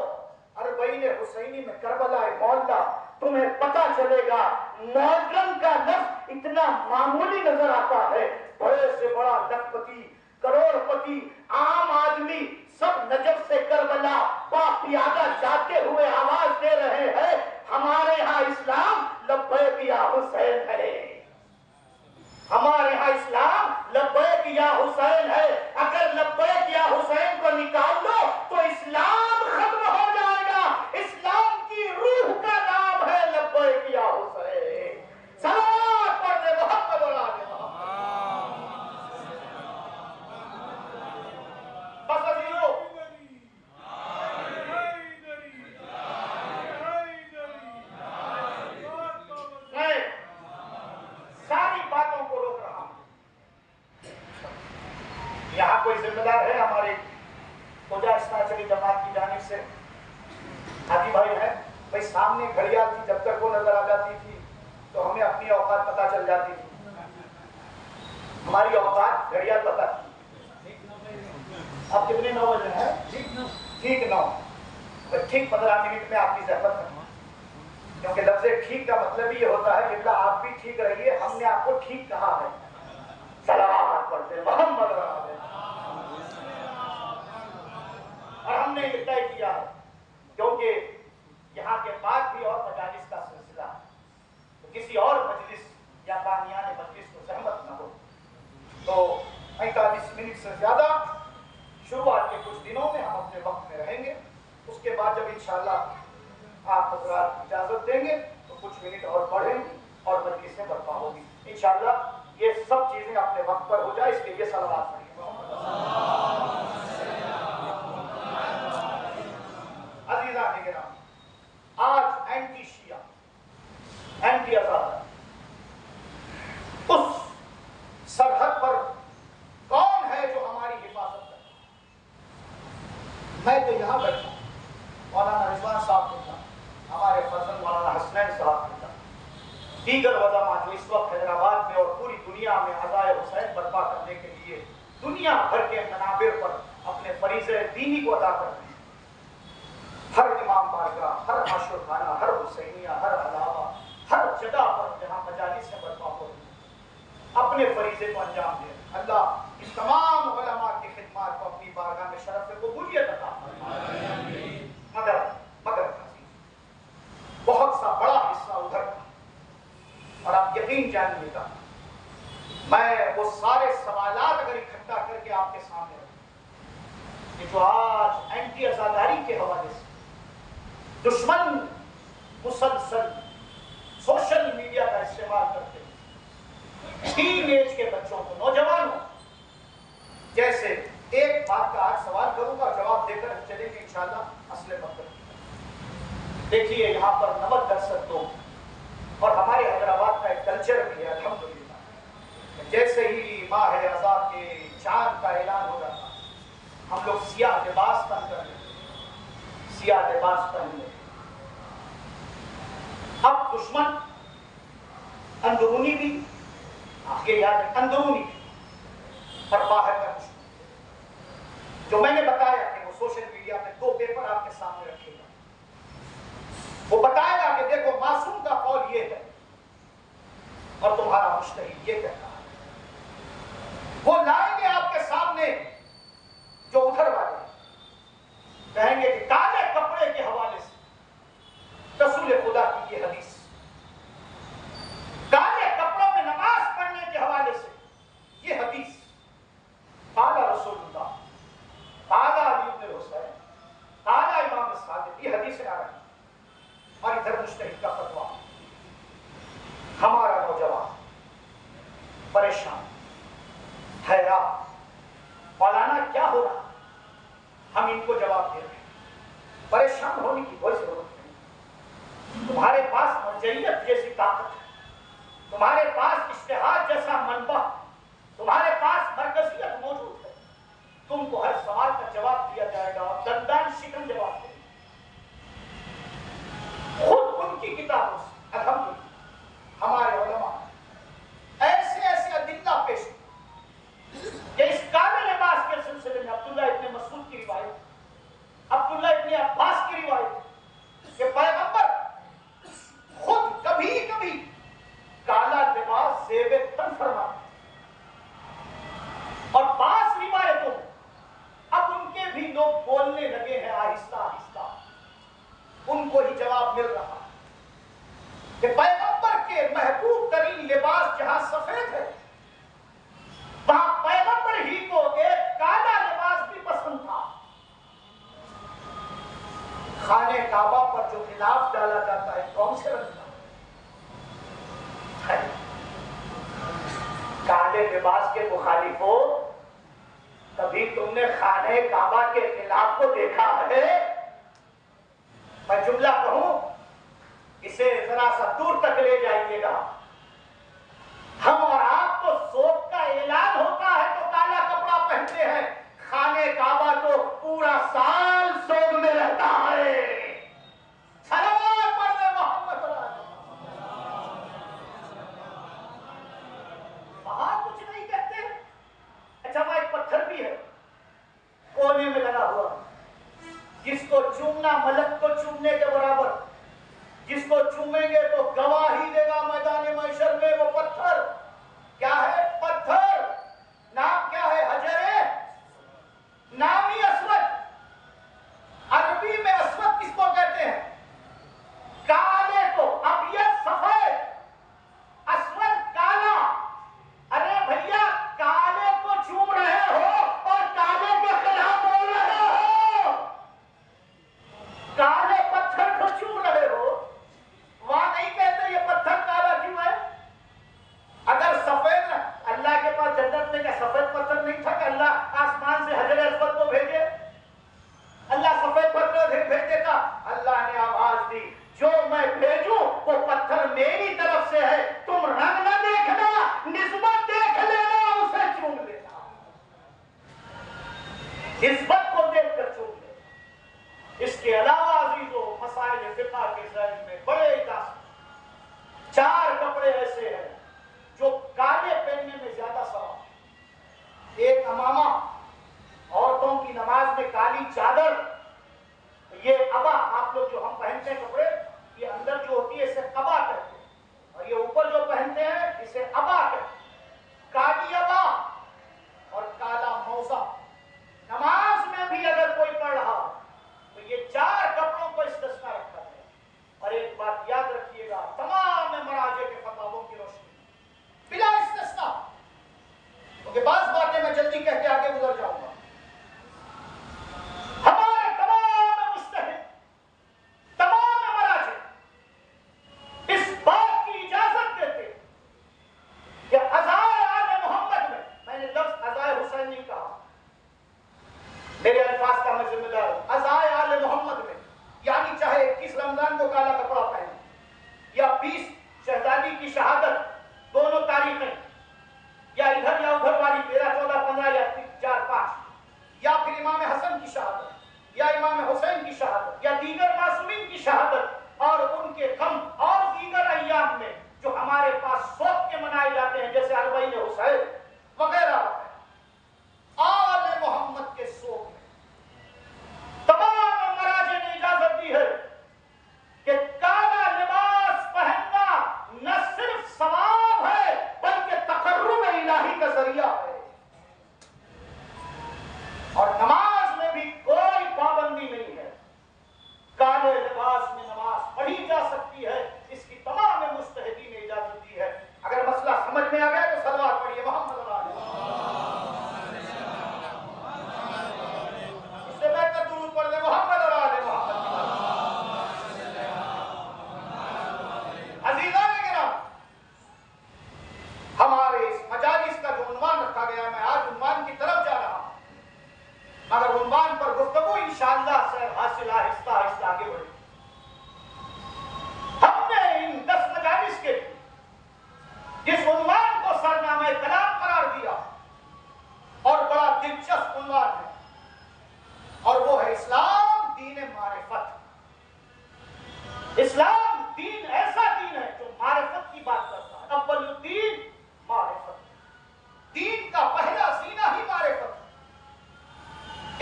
अरबईन हुसैनी में करबला मोहल्ला, तुम्हें पता चलेगा मॉडर्न का लफ्ज इतना मामूली नजर आता है। बड़े से बड़ा लखपति, करोड़पति, आम आदमी सब नजफ से करबला बापियादा जाते हुए आवाज दे रहे हैं, हमारे यहाँ इस्लाम लब्बैक या हुसैन है, हमारे यहाँ इस्लाम लब्बैक या हुसैन है। अगर लब्बैक या हुसैन को निकाल लो तो इस्लाम खत्म हो जाएगा। इस्लाम की रूह का नाम है लब्बैक या हुसैन। सलावत पढ़ने मोहम्मद और आले मोहम्मद। बस अजीजों, मैं सारी बातों को रोक रहा हूं। यहाँ कोई जिम्मेदार है हमारे खोजा इस्लामी जमात की जानिब से? हाजी भाई है भाई, सामने घड़ियाल थी, जब तक वो नजर आ जाती थी तो हमें अपनी औकात पता चल जाती थी। हमारी औकात घड़ियाल पता थी। अब कितने 9 बजे हैं? ठीक 9। ठीक 15 मिनट में आपकी जहमत है, क्योंकि लफ्ज़ ठीक का मतलब ये होता है कि आप भी ठीक रहिए, हमने आपको ठीक कहा है। सलावत पढ़ते मोहम्मद और हमने ये तय किया है, क्योंकि यहाँ के बाद भी और मजालिस का सिलसिला है, तो किसी और मजलिस या बानियाने मजलिस को सहमत न हो तो 45 मिनट से ज्यादा शुरुआत के कुछ दिनों में हम अपने वक्त में रहेंगे। उसके बाद जब इंशाअल्लाह आप हज़रात इजाजत देंगे तो कुछ मिनट और बढ़ेंगे और मजलिसें बर्पा होगी इंशाअल्लाह। ये सब चीजें अपने वक्त पर हो जाए, इसके लिए सलावत पढ़िए। अजीजा निगरान, आज एंटी शिया, एंटी आजाद, उस सरहद पर कौन है जो हमारी हिफाजत करे? मैं तो यहां बैठा, मौलाना रिजवान साहब के साथ, हमारे फजल मौलाना हसनैन साहब के साथ, दीगर वज़ामा जो इस वक्त हैदराबाद में और पूरी दुनिया में अज़ाए हुसैन बर्पा करने के लिए दुनिया भर के मनाबिर पर अपने फरीज़े दीनी को अदा कर रहे हैं। हर इमाम बारगाह, हर माशूर खाना, हर हुसैनिया, हर अलावा, हर जगह पर जहाँ मजालिस में बर्पा हो रही है, अपने फरीज़े को अंजाम दे। अल्लाह इस तमाम उलमा की खिदमत को अपनी बारगाह में शरफ कबूलियत अता फरमाए। मगर बहुत सा बड़ा हिस्सा उधर था, और आप यकीन जानिएगा, मैं वो सारे सवालात अगर इकट्ठा करके आपके सामने रखूं कि जो आज एंटी आजादारी के हवाले से दुश्मन मुसलसल सोशल मीडिया का इस्तेमाल करते हैं, टीन एज के बच्चों को, नौजवानों, जैसे एक बात का आज सवाल करूंगा, जवाब देकर चलेंगे इंशाअल्लाह असले वक्त। देखिए यहाँ पर 90% लोग, और हमारे हैदराबाद का एक कल्चर भी है अल्हम्दुलिल्लाह, जैसे ही माह आज़ाद के चांद का ऐलान हो जाता हम लोग सियाह लिबास पहन कर लेते, सियाह लिबास पहन लेते। अब दुश्मन अंदरूनी भी, आपके याद है, अंदरूनी और बाहर का दुश्मन, जो मैंने बताया कि वो सोशल मीडिया पे 2 पेपर आपके सामने रखेगा, वो बताएगा कि देखो मासूम का कौल ये है और तुम्हारा मुश्तहिद ये कहता है। वो लाएंगे आपके सामने जो उधर वाले कहेंगे कि काले कपड़े के हवाले से रसूल खुदा की ये हदीस, काले कपड़ों में नमाज पढ़ने के हवाले से ये हदीस, काला रसूलुल्लाह, काला अली इब्न हुसैन, काला इमाम सादिक, ये हदीसें आ रही। और इधर मुश्तहिद का फतवा। हमारा नौजवान परेशान, हैरान, मौलाना क्या हो रहा, हम इनको जवाब दे रहे हैं। परेशान होने की कोई जरूरत नहीं। तुम्हारे पास मर्जइयत जैसी ताकत है, तुम्हारे पास इज्तिहाद जैसा मनबा, तुम्हारे पास मरकजियत मौजूद है, तुमको हर सवाल का जवाब दिया जाएगा और दंदान शिकन जवाब देंगे। उनको ही जवाब मिल रहा कि पैगंबर के महबूब तरीन लिबास जहां सफेद है, वहां पैगंबर ही को एक काला लिबास भी पसंद था। खाने काबा पर जो खिलाफ डाला जाता है कौन से रंग का है? काले लिबास के मुखालिफ हो, कभी तुमने खाने काबा के खिलाफ को देखा है? मैं जुमला कहूं, इसे जरा सा दूर तक ले जाइएगा। हम और आप तो शोक का ऐलान होता है तो काला कपड़ा पहनते हैं, खाने काबा तो पूरा साल शोक में रहता है। सलावत पढ़ने मोहम्मद, वहां कुछ नहीं कहते। अच्छा, वहां एक पत्थर भी है कोने में लगा हुआ, जिसको चूमना मलक को चूमने के बराबर, जिसको चूमेंगे तो गवाही देगा मैदान महशर में। वो पत्थर क्या है? पत्थर नाम क्या है? हजरे, नाम ही अस्वद। अरबी में अस्वद किसको कहते हैं? काले को। अब ये सफेद, अस्वद काला। अरे भैया, काले को चूम रहे हो और काले के खिलाफ बोल रहे हो। काले पत्थर को चूम रहे हो, वहां नहीं कहते ये पत्थर काला क्यों है। अगर सफेद, अल्लाह के पास जन्नत में क्या सफेद पत्थर नहीं था कि अल्लाह आसमान से हजर अस्वद को भेजे? अल्लाह सफेद पत्थर भेज देता। अल्लाह ने आवाज दी, जो मैं भेजूं वो पत्थर मेरी तरफ से है, तुम रंग न देखना, निस्बत देख लेना, उसे चूम लेना। निस्बत को देखकर चूम लेना। इसके अलावा अजीजों, मसाइल फिक़ह के ज़ैन में बड़े इजाज़त, 4 कपड़े ऐसे हैं जो काले पहनने में ज्यादा सवाब। एक अमामा, औरतों की नमाज में काली चादर, ये अबा, आप लोग जो हम पहनते हैं कपड़े, ये अंदर जो होती है इसे कबा कहते हैं, और ये ऊपर जो पहनते हैं इसे अबा कहते हैं। काली अबा और काला मौजा। नमाज में भी अगर कोई पढ़ रहा तो ये 4 कपड़ों को इस्तिस्ना रखा है। और एक बात याद रखिएगा, तमाम मराजे के फतवाओं की रोशनी बिला इस्तिस्ना, क्योंकि बात बातें मैं जल्दी कह के आगे गुजर जाऊंगा। हमारे तमाम मुस्तहिद, तमाम मराजे इस बात की इजाजत देते कि अज़ाए आले मोहम्मद में, मैंने लफ्ज अज़ाए हुसैन नहीं कहा, मेरे अल्फाज का मैं जिम्मेदार हूं, अज़ाए आले मोहम्मद में, यानी चाहे 21 रमजान को काला कपड़ा पहने या 20 शहजादी की शहादत, दोनों तारीखें, या इधर या उधर वाली 13, 14, 15 या 4, 5, या फिर इमाम हसन की शहादत या इमाम हुसैन की शहादत या दीगर मासूमीन की शहादत और उनके गम और दीगर अय्याम में जो हमारे पास शौक के मनाए जाते हैं, जैसे अरबईन हुसैन वगैरह, आले मोहम्मद के शौक में तमाम मराजे ने इजाजत दी है कि काला लिबास पहनना न सिर्फ सवाब है बल्कि तकर्रुब इलाही का जरिया है। और नमाज में भी कोई पाबंदी नहीं है, काले लिबास में नमाज पढ़ी जा सकती है, इसकी तमाम मुस्तहिदीन ने इजाजत दी है। अगर मसला समझ में आ गया तो सलवात पढ़िए मोहम्मद। इससे बेहतर दुरूद पढ़ ले मोहम्मद। अजीज़ान किराम, हमारे इस मजालिस का जो उन्वान रखा गया, मैं आज उन्वान की तरफ जा रहा हूं, मगर उन्वान पर गुफ्तगू इंशाअल्लाह से हासिल आहिस्ता आहिस्ता आगे बढ़ेगी। हमने इन 10 मजालिस के जिस उन्वान को सरनामा कलाम करार दिया, और बड़ा दिलचस्प उन्वान है, और वो है इस्लाम दीन मारिफत। इस्लाम दीन ऐसा दीन है जो मारिफत की बात करता है। अव्वलुद्दीन मारिफत, दीन का पहला सीना ही मारिफत।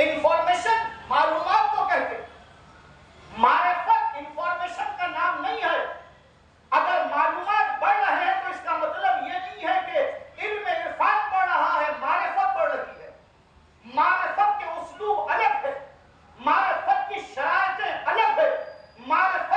इंफॉर्मेशन मालूमात को कहते हैं, मारिफत इंफॉर्मेशन का नाम नहीं है। अगर मालूमात बढ़ रहे हैं तो इसका मतलब ये नहीं है कि इल्म इरफान बढ़ रहा है, मारिफत बढ़ रही है। मारिफत के उस्लूब अलग है, मारिफत की शरायतें अलग है, मारिफत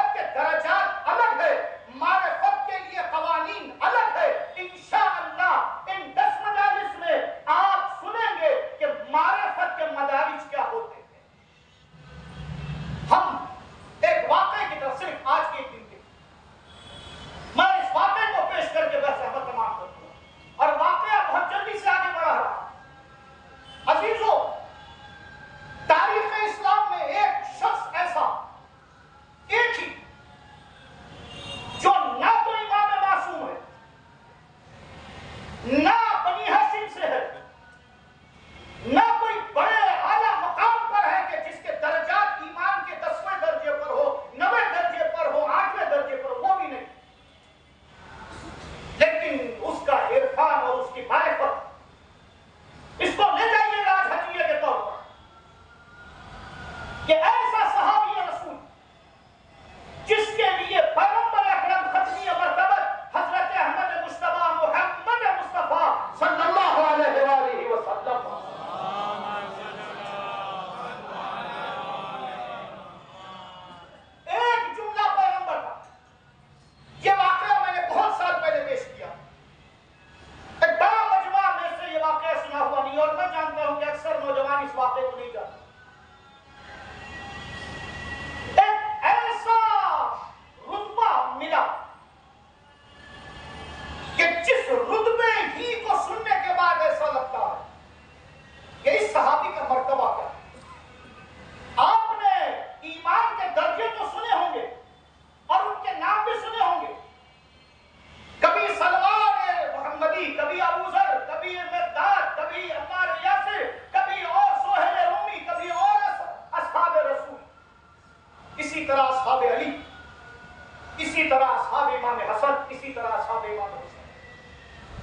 तरह असहाब इमाम हसन, इसी तरह असहाब इमाम हुसैन।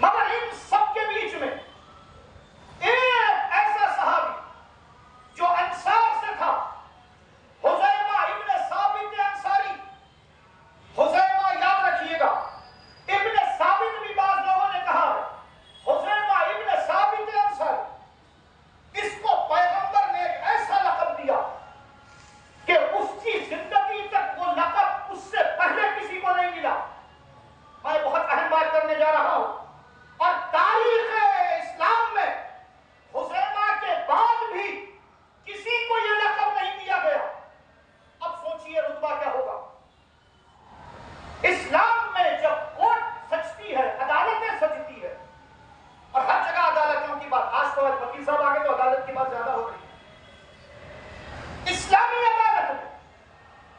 मगर इन सब के बीच में एक ऐसा सहाबी जो अंसार से था, हुज़ैमा इब्न साबित अंसारी। हुज़ैमा याद रखिएगा, इब्न साबित भी बाज़ लोगों ने कहा है, हुज़ैमा इब्न साबित अंसारी। इसको पैगंबर ने एक ऐसा लक़ब दिया कि उसकी जिंदगी तक वो लक़ब उससे पहले किसी को नहीं मिला। मैं बहुत अहम बात करने जा रहा हूं, और तारीख़ इस्लाम में हुज़ैमा के बाद भी किसी को यह लक़ब नहीं दिया गया। अब सोचिए रुतबा क्या होगा। इस्लाम में जब कोर्ट सजती है, अदालतें सजती है, और हर जगह अदालतों की बात, आज तो वकील साहब आगे तो अदालत की बात ज्यादा हो रही है। इस्लामी अदालत में,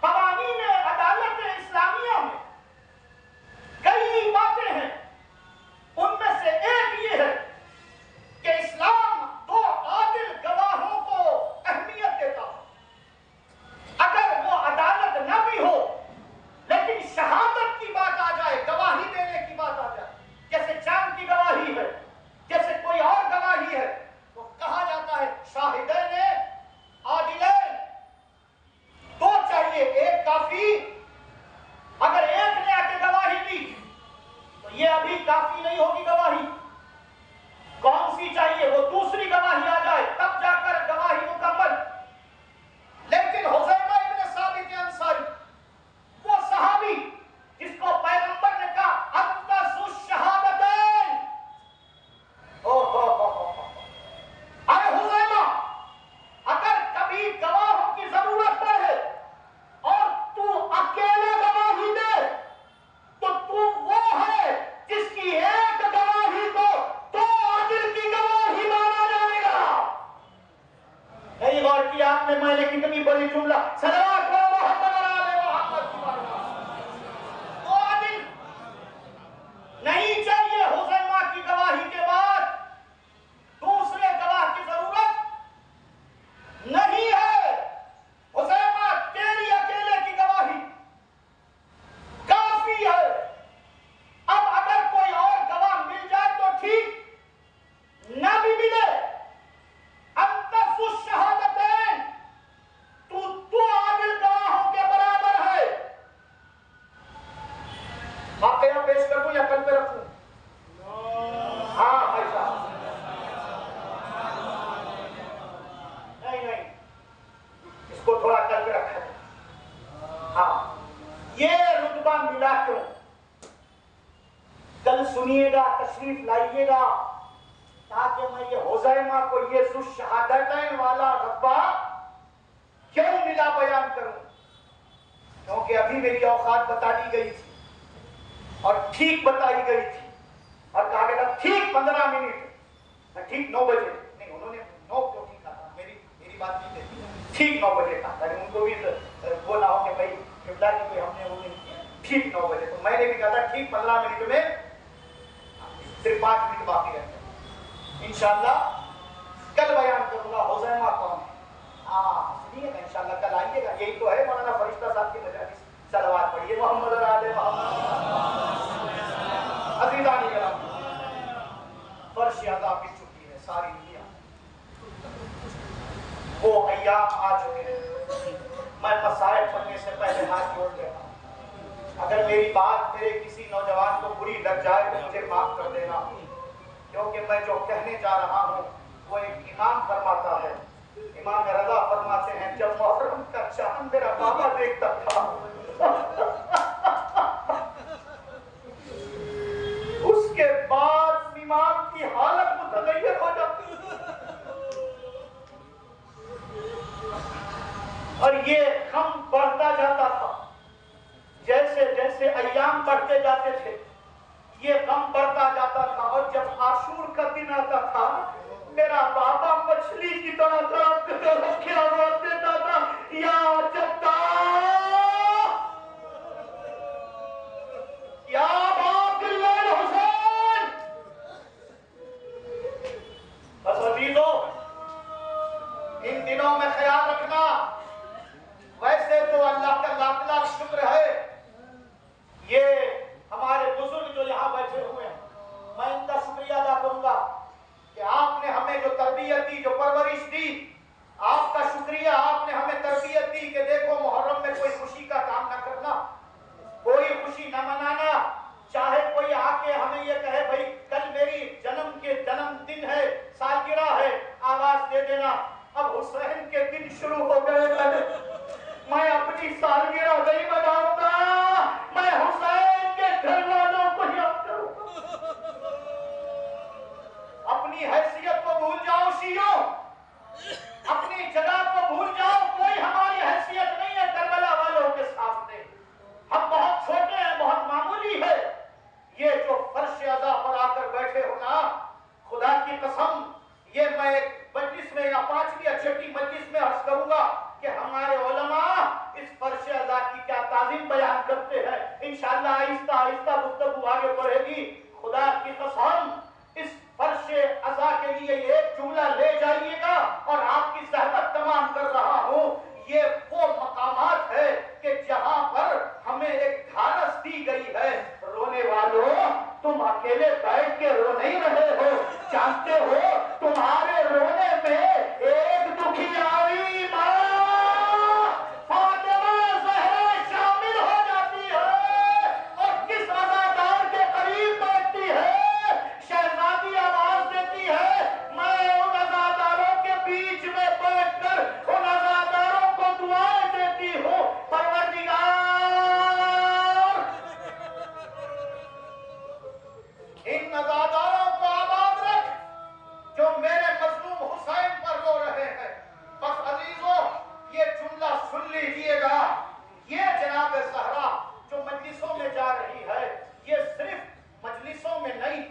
कवानीन अदालत इस्लामिया में कई बातें हैं। उनमें से एक ये है कि इस्लाम दो आदिल गवाहों को अहमियत देता है। अगर वो अदालत न भी हो, लेकिन शहादत की बात आ जाए, गवाही देने की बात आ जाए, जैसे चांद की गवाही है, जैसे कोई और गवाही है, तो कहा जाता है शाहिदैन आदिलैन, दो चाहिए, एक काफी। अगर एक ने आके गवाही दी तो ये अभी काफी नहीं होगी गवाही। कौन सी चाहिए? वो दूसरी गवाही आ जाए, तब जाकर गवाही मुकम्मल। लेकिन हुज़ैमा इब्न साबित अंसारी, वो सहाबी जिसको पैगंबर ने कहा अफ़ज़लु शहादतैन, अरे हुज़ैमा, अगर कभी गवाहों की जरूरत पड़े और तू अकेले गवाही दे, तो तू वो है जिसकी एक गवाही को दो आदिल की गवाही माना जाएगा। नहीं गौर किया आपने, मैंने कितनी बड़ी जुमला, सलवात पढ़ो मोहम्मद और आले मोहम्मद की बात। दो आदिल नहीं चाहिए। हुज़ैमा की गवाही के बाद दूसरे गवाह की जरूरत नहीं है। हुज़ैमा, तेरी अकेले की गवाही काफी है। अब अगर कोई और गवाह मिल जाए तो ठीक, ना भी मिले, अफ़ज़लु शहादतैन, तू दो आदिल गवाहों के बराबर है। वाक़या पेश कर दूं या कल पे रखूं? हाँ भाई साहब, नहीं, इसको थोड़ा कल पे रखा जाए। हाँ, ये रुतबा मिला क्यों? कल सुनिएगा, तशरीफ लाइएगा, ताकि मैं ये हुज़ैमा को ये शहादतैन वाला रुतबा क्यों मिला बयान करूं। क्योंकि अभी मेरी औकात बता दी गई थी और ठीक बताई गई थी, और कहा गया था ठीक 15 मिनट, मैं ठीक 9 बजे, नहीं उन्होंने 9 क्यों ठीक कहा, मेरी बात नहीं थी, ठीक 9 बजे कहा, ताकि उनको भी वो ना हो कि भाई किबला की कोई हमने वो नहीं किया, ठीक 9 बजे। तो मैंने भी कहा था ठीक 15 मिनट में, सिर्फ 5 मिनट बाकी रहते हैं। इंशाअल्लाह कल बयान करूंगा हुज़ैमा कौन है। हाँ सुनिएगा, इंशाअल्लाह कल आइएगा। यही तो है मौलाना फरिश्ता साहब की मजालिस। सलवात पढ़िए मोहम्मद और आले मोहम्मद। अज़ीज़ान किराम, फर्श अज़ाब की छुट्टी है सारी दुनिया, वो अय्याम आ चुके हैं। मैं मसाइल पढ़ने से पहले हाथ जोड़ देता हूं। अगर मेरी बात मेरे किसी नौजवान को बुरी लग जाए तो मुझे माफ कर देना, क्योंकि मैं जो कहने जा रहा हूं वो एक इमाम फरमाता है। इमाम रज़ा फरमाते हैं, जब मुहर्रम का चांद मेरा बाबा देखता था उसके बाद इमाम की हालत मुतगय्यर हो जाती और ये गम बढ़ता जाता था। जैसे जैसे अय्याम बढ़ते जाते थे ये गम बढ़ता जाता था, और जब आशूर का दिन आता था मेरा बाबा मछली की तरह तड़प के आवाज देता था, या जद्दा, या अब्दुल्लाह हुसैन। बस अजीजों, इन दिनों में ख्याल रखना। वैसे तो अल्लाह का लाख लाख शुक्र है, बयान करते हैं। इंशाअल्लाह आहिस्ता आहिस्ता गुफ्तगू आगे बढ़ेगी। खुदा की कसम, इस फर्शे अज़ा के लिए एक जुमला ले जाइएगा और आपकी ज़हमत तमाम कर रहा हूं। ये वो मकामात है कि जहां पर हमें एक ढालस दी गई है। रोने वालों, तुम अकेले बैठ के रो नहीं रहे हो, जानते हो तुम्हारे रोने में एक दुखियारी माँ फातिमा ज़हरा शामिल हो जाती है और किस अज़ादार के करीब बैठती है, शहजादी आवाज देती है, मैं उन अज़ादारों के बीच में बैठकर उन अज़ादारों को दुआएं देती हूँ, परवरदिगार इन अज़ादारों को आबाद रख जो मेरे मजलूम हुसैन पर रो रहे हैं। बस अजीजों, ये जुमला सुन लीजिएगा। ये जनाब ज़हरा जो मजलिसों में जा रही है, ये सिर्फ मजलिसों में नहीं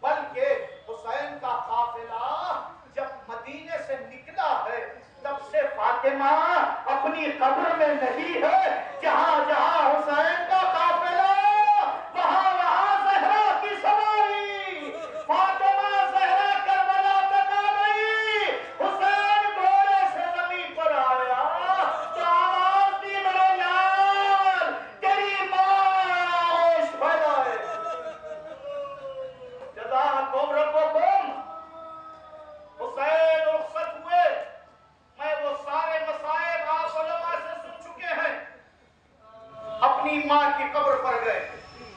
बल्कि हुसैन का काफिला जब मदीने से निकला है तब से फातिमा अपनी कब्र में नहीं है। जहां जहां हुसैन का काफिला वहां वहां ज़हरा की सवारी। फातिमा ज़हरा करबला तक आ गई, हुसैन घोड़े से ज़मीन पर आया तो आवाज दी, मेरे यार तेरी मां होश फैलाए। जज़ाकुम रब्बुकुम। हुसैन रुखसत हुए। मैं वो सारे मसाइब आप उलमा से सुन चुके हैं। अपनी माँ की कब्र पर गए,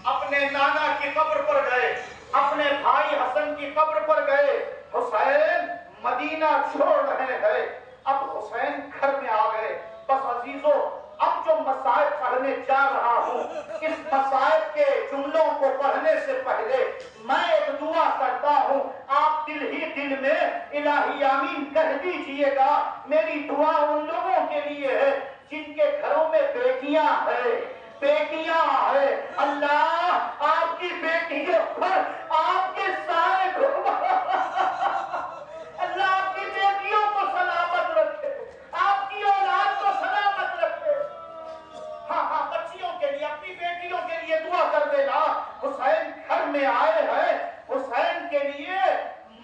अपने नाना की कब्र पर गए, अपने भाई हसन की कब्र पर गए। हुसैन मदीना छोड़ रहे हैं। अब हुसैन घर में आ गए। बस अजीजों, अब जो मसाइब पढ़ने जा रहा हूँ, इस मसाइब के जुमलों को पढ़ने से पहले मैं एक दुआ करता हूँ। आप दिल ही दिल में इलाही आमीन कह दीजिएगा। मेरी दुआ उन लोगों के लिए है जिनके घरों में बेटियां हैं, बेटियां हैं। अल्लाह आपकी बेटियों पर आपके साए को अल्लाह आपकी बेटियों को सलामत रखे, आपकी औलाद को सलामत रखे। हाँ हाँ, बच्चियों के लिए, अपनी बेटियों के लिए दुआ कर देना। हुसैन घर में आए हैं। हुसैन के लिए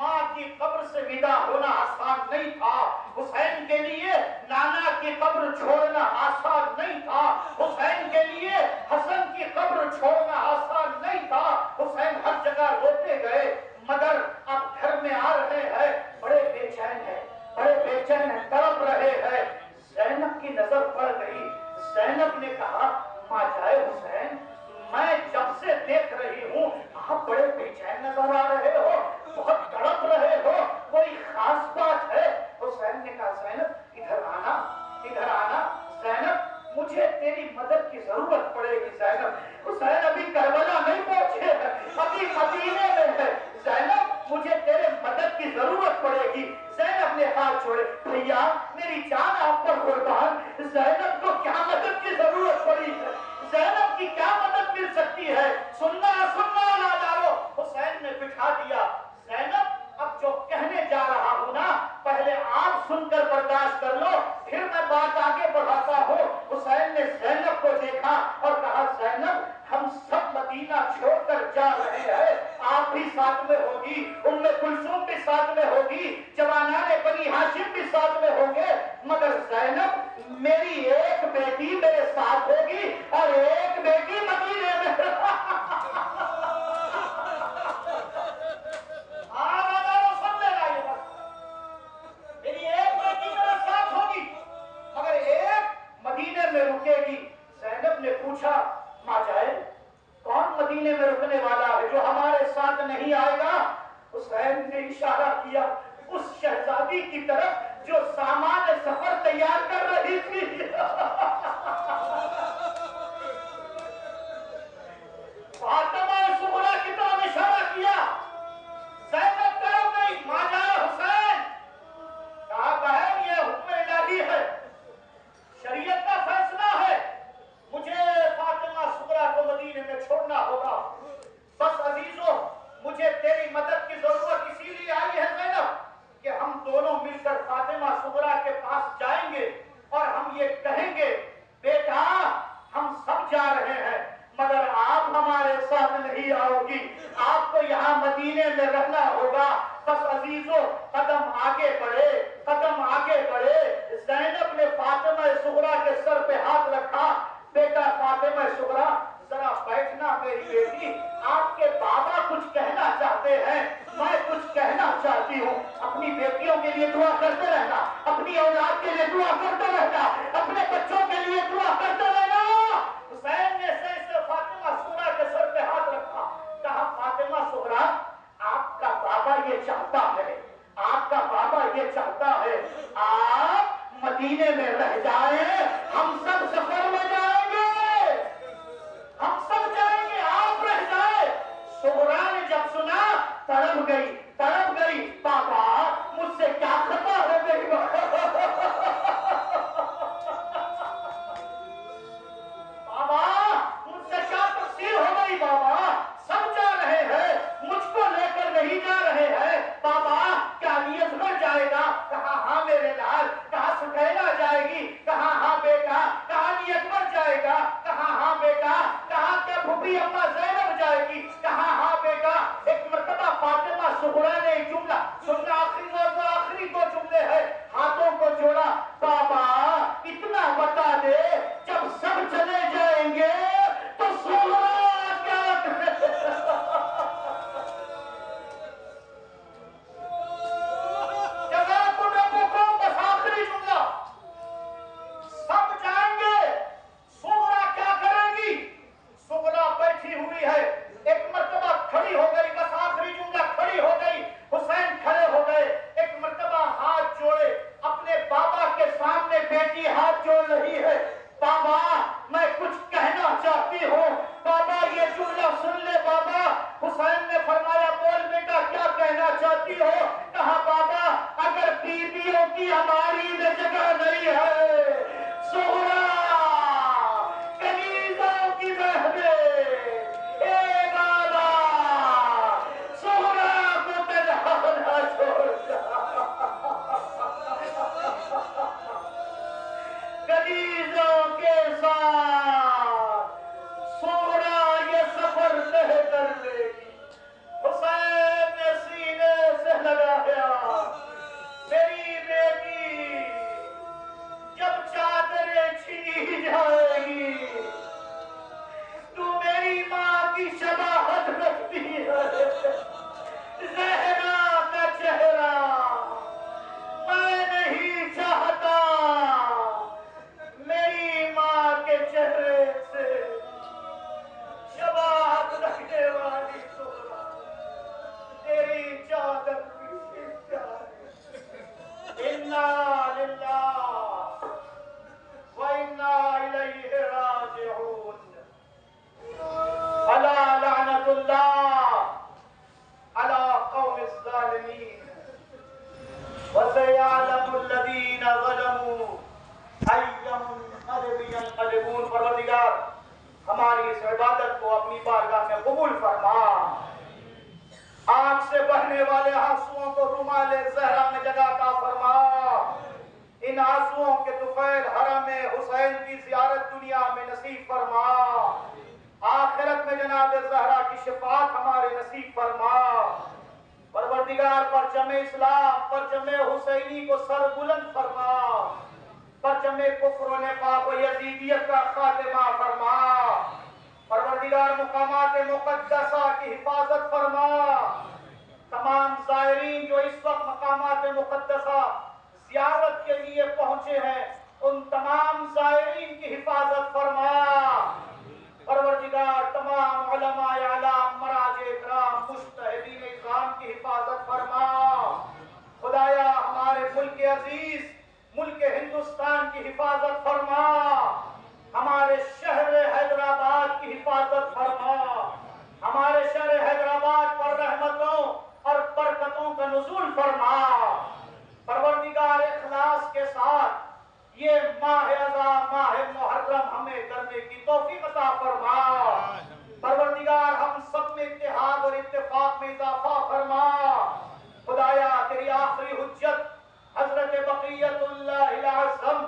माँ की कब्र से विदा होना आसान नहीं था। हुसैन के लिए नाना की कब्र छोड़ना आसान नहीं था। हुसैन के लिए हसन की कब्र छोड़ना आसान नहीं था। हुसैन हर जगह रोते गए, मगर अब घर में आ रहे हैं, बड़े बेचैन हैं, बड़े बेचैन हैं, तड़प रहे हैं। ज़ैनब की नजर पड़ गई। ज़ैनब ने कहा, माँ जाए हुसैन, मैं जब से देख रही हूँ आप बड़े बेचैन नजर आ रहे हो, बहुत तड़प रहे हो, कोई खास बात है? हुसैन ने कहा, ज़ैनब इधर आना, इधर आना। ज़ैनब मुझे तेरी मदद की जरूरत पड़ेगी। ज़ैनब, हुसैन अभी करबला नहीं पहुंचे हैं, अभी मदीने में है। ज़ैनब मुझे तेरे मदद की जरूरत पड़ेगी। ज़ैनब ने हाथ जोड़े, भैया मेरी जान आप पर कुर्बान। ज़ैनब को क्या मदद की जरूरत पड़ी है? ज़ैनब की क्या मदद मिल सकती है? सुनना सुनना नादारो। हुसैन ने बिठा दिया। ज़ैनब अब जो कहने जा रहा हूं ना, पहले आप सुनकर बर्दाश्त कर लो, फिर मैं बात आगे बढ़ाता हूँ। हुसैन ने ज़ैनब को देखा और कहा, ज़ैनब हम सब मदीना छोड़कर जा रहे हैं, आप भी साथ में होगी, उम्मे कुलसूम भी साथ में होगी, जवानाने बनी हाशिम भी साथ में होंगे, मगर ज़ैनब मेरी एक बेटी मेरे साथ होगी और एक बेटी मदीने में। मेरी एक बेटी मेरे साथ होगी मगर एक मदीने में रुकेगी। ज़ैनब ने पूछा, माँ जाए कौन मदीने में रुकने वाला है जो हमारे साथ नहीं आएगा? हुसैन ने इशारा किया उस शहजादी की तरफ जो सामान सफर तैयार कर रही थी। फातिमा सुगरा की तरफ इशारा किया। ज़ैनब तरफ नहीं, माँ जाए हुसैन। कहा, बहन ये हुक्म इलाही है, शरीयत का फैसला है, मुझे फातिमा सुगरा को मदीने में छोड़ना होगा। बस अजीजों, मुझे तेरी मदद की जरूरत इसीलिए आई है ज़ैनब कि हम दोनों मिलकर फातिमा सुगरा के पास जाएंगे और हम ये कहेंगे, बेटा मदीने में रहना होगा। बस अजीजों, कदम आगे बढ़े, कदम आगे बढ़े। ज़ैनब ने फातिमा सुगरा के सर पे हाथ रखा। बेटा फातिमा सुगरा, जरा बैठना मेरी बेटी, आपके बाबा कुछ कहना चाहते हैं, मैं कुछ कहना चाहती हूँ। अपनी बेटियों के लिए दुआ करते रहना, अपनी औलाद के लिए दुआ करते रहना, अपने बच्चों के लिए दुआ करते रहना। हुसैन ने से फातिमा सुगरा के सर पे हाथ रखा, कहा फातिमा सुगरा, आपका बाबा ये चाहता है, आपका बाबा ये चाहता है आप मदीने में रह जाए, हम सब सफर में जाएंगे, हम सब जाएंगे, आप रह जाए। सुगरा ने जब सुना तड़प गई, तड़प गई, बाबा मुझसे क्या खता हो गई। बाबा मुझसे क्या तकसीर हो गई, बाबा सब जा रहे हैं, मुझको लेकर नहीं जा रहे हैं, बाबा क्या नियत बढ़ जाएगा। कहा हाँ मेरे लाल, कहा सुखैला जाएगी, कहा हाँ बेटा, कहा नियत बढ़ जाएगा, कहा हाँ बेटा, कहा क्या फूफी अम्मा ज़ैनब जाएगी, कहा हाँ बेटा। एक मर्तबा फातिमा सुगरा ने एक जुमला सुनना, आखिरी दो जुमले हैं, हाथों को जोड़ा, बाबा इतना बता दे जब सब चले जाएंगे तो सुगरा क्या करे। बस आखिरी जुमला, सब जाएंगे, सुगरा क्या करेगी। सुगरा बैठी हुई है, एक मर्तबा खड़ी हो गई, बस आखिरी जुमला, खड़ी हो गई। हुसैन खड़े हो गए, एक मर्तबा हाथ जोड़े, अपने बाबा के सामने बेटी हाथ जोड़ रही है, बाबा मैं कुछ कहना चाहती हूँ, बाबा ये जुमला सुन ले बाबा। हुसैन ने फरमाया बोल बेटा क्या कहना चाहती हो। कहा बाबा अगर बीवियों की हमारी में जगह नहीं है, सुगरा कनीज़ों की बहने, ए बाबा सुगरा को तन्हा ना छोड़, कनीज़ों के साथ सुगरा ये सफर तय कर लेगी। हुसैन ने सीने से लगाया, मेरी बेटी जब चादरें छीनी जाएगी, तू मेरी माँ की शबाहत रखती है, ज़हरा का चेहरा मैं नहीं चाहता, मेरी माँ के चेहरे से शबाहत रखने वाली सुगरा तेरी चादर भी खींच जाए। इन्ना लिल्लाह व इन्ना इलैहि राजिऊन। अला लअनतुल्लाह अला कौमिज़ ज़ालिमीन व सयअलमुल लज़ीना ज़लमू अय्युम यनक़लिबून। परवरदिगार हमारी इस इबादत को अपनी बारगाह में कबूल फरमा, आंख से बहने वाले आंसुओं को रुमाले ज़हरा में जगह का फरमा, इन आंसुओं के तुफैल हरम हुसैन की ज़ियारत दुनिया में नसीब फरमा, आखिरत में जनाब ज़हरा की शिफात हमारे नसीब फरमा। परवरदिगार परचम इस्लाम, परचम हुसैनी को सर बुलंद फरमा, परचम कुफ्र निफाक व यजीदियत का खातिमा फरमा। परवरदिगार मुकामात मुक़द्दसा की हिफाजत फरमा, तमाम ज़ायरीन जो इस वक्त मकामात मुक़द्दसा ज़ियारत के लिए पहुंचे हैं, उन तमाम ज़ायरीन की हिफाजत फरमा। परवरदिगार तमाम उलमाए आलाम, मराजे इकराम, मुज्तहिदीन इस्लाम की हिफाजत फरमा। खुदाया हमारे मुल्क अजीज, मुल्क हिंदुस्तान की हिफाजत फरमा, हमारे शहर हैदराबाद की हिफाजत फरमा, हमारे शहर हैदराबाद पर रहमतों और बरकतों का नुज़ूल फरमा। परवरदिगार इखलास के साथ ये माह अज़ा, माह मुहर्रम हमें करने की तौफीक अता फरमा। परवरदिगार हम सब में इत्तेहाद और इत्तेफाक में इजाफा फरमा। खुदाया तेरी आखिरी हुज्जत हजरत बक़ियतुल्लाहिल आज़म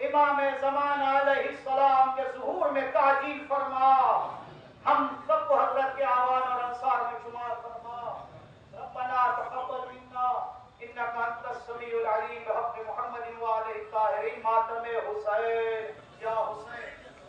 इमाम अंत समीउल अलीम बिहक़्क़ि मुहम्मदिन व आलिहि ताहिरीन मातम हुसैन।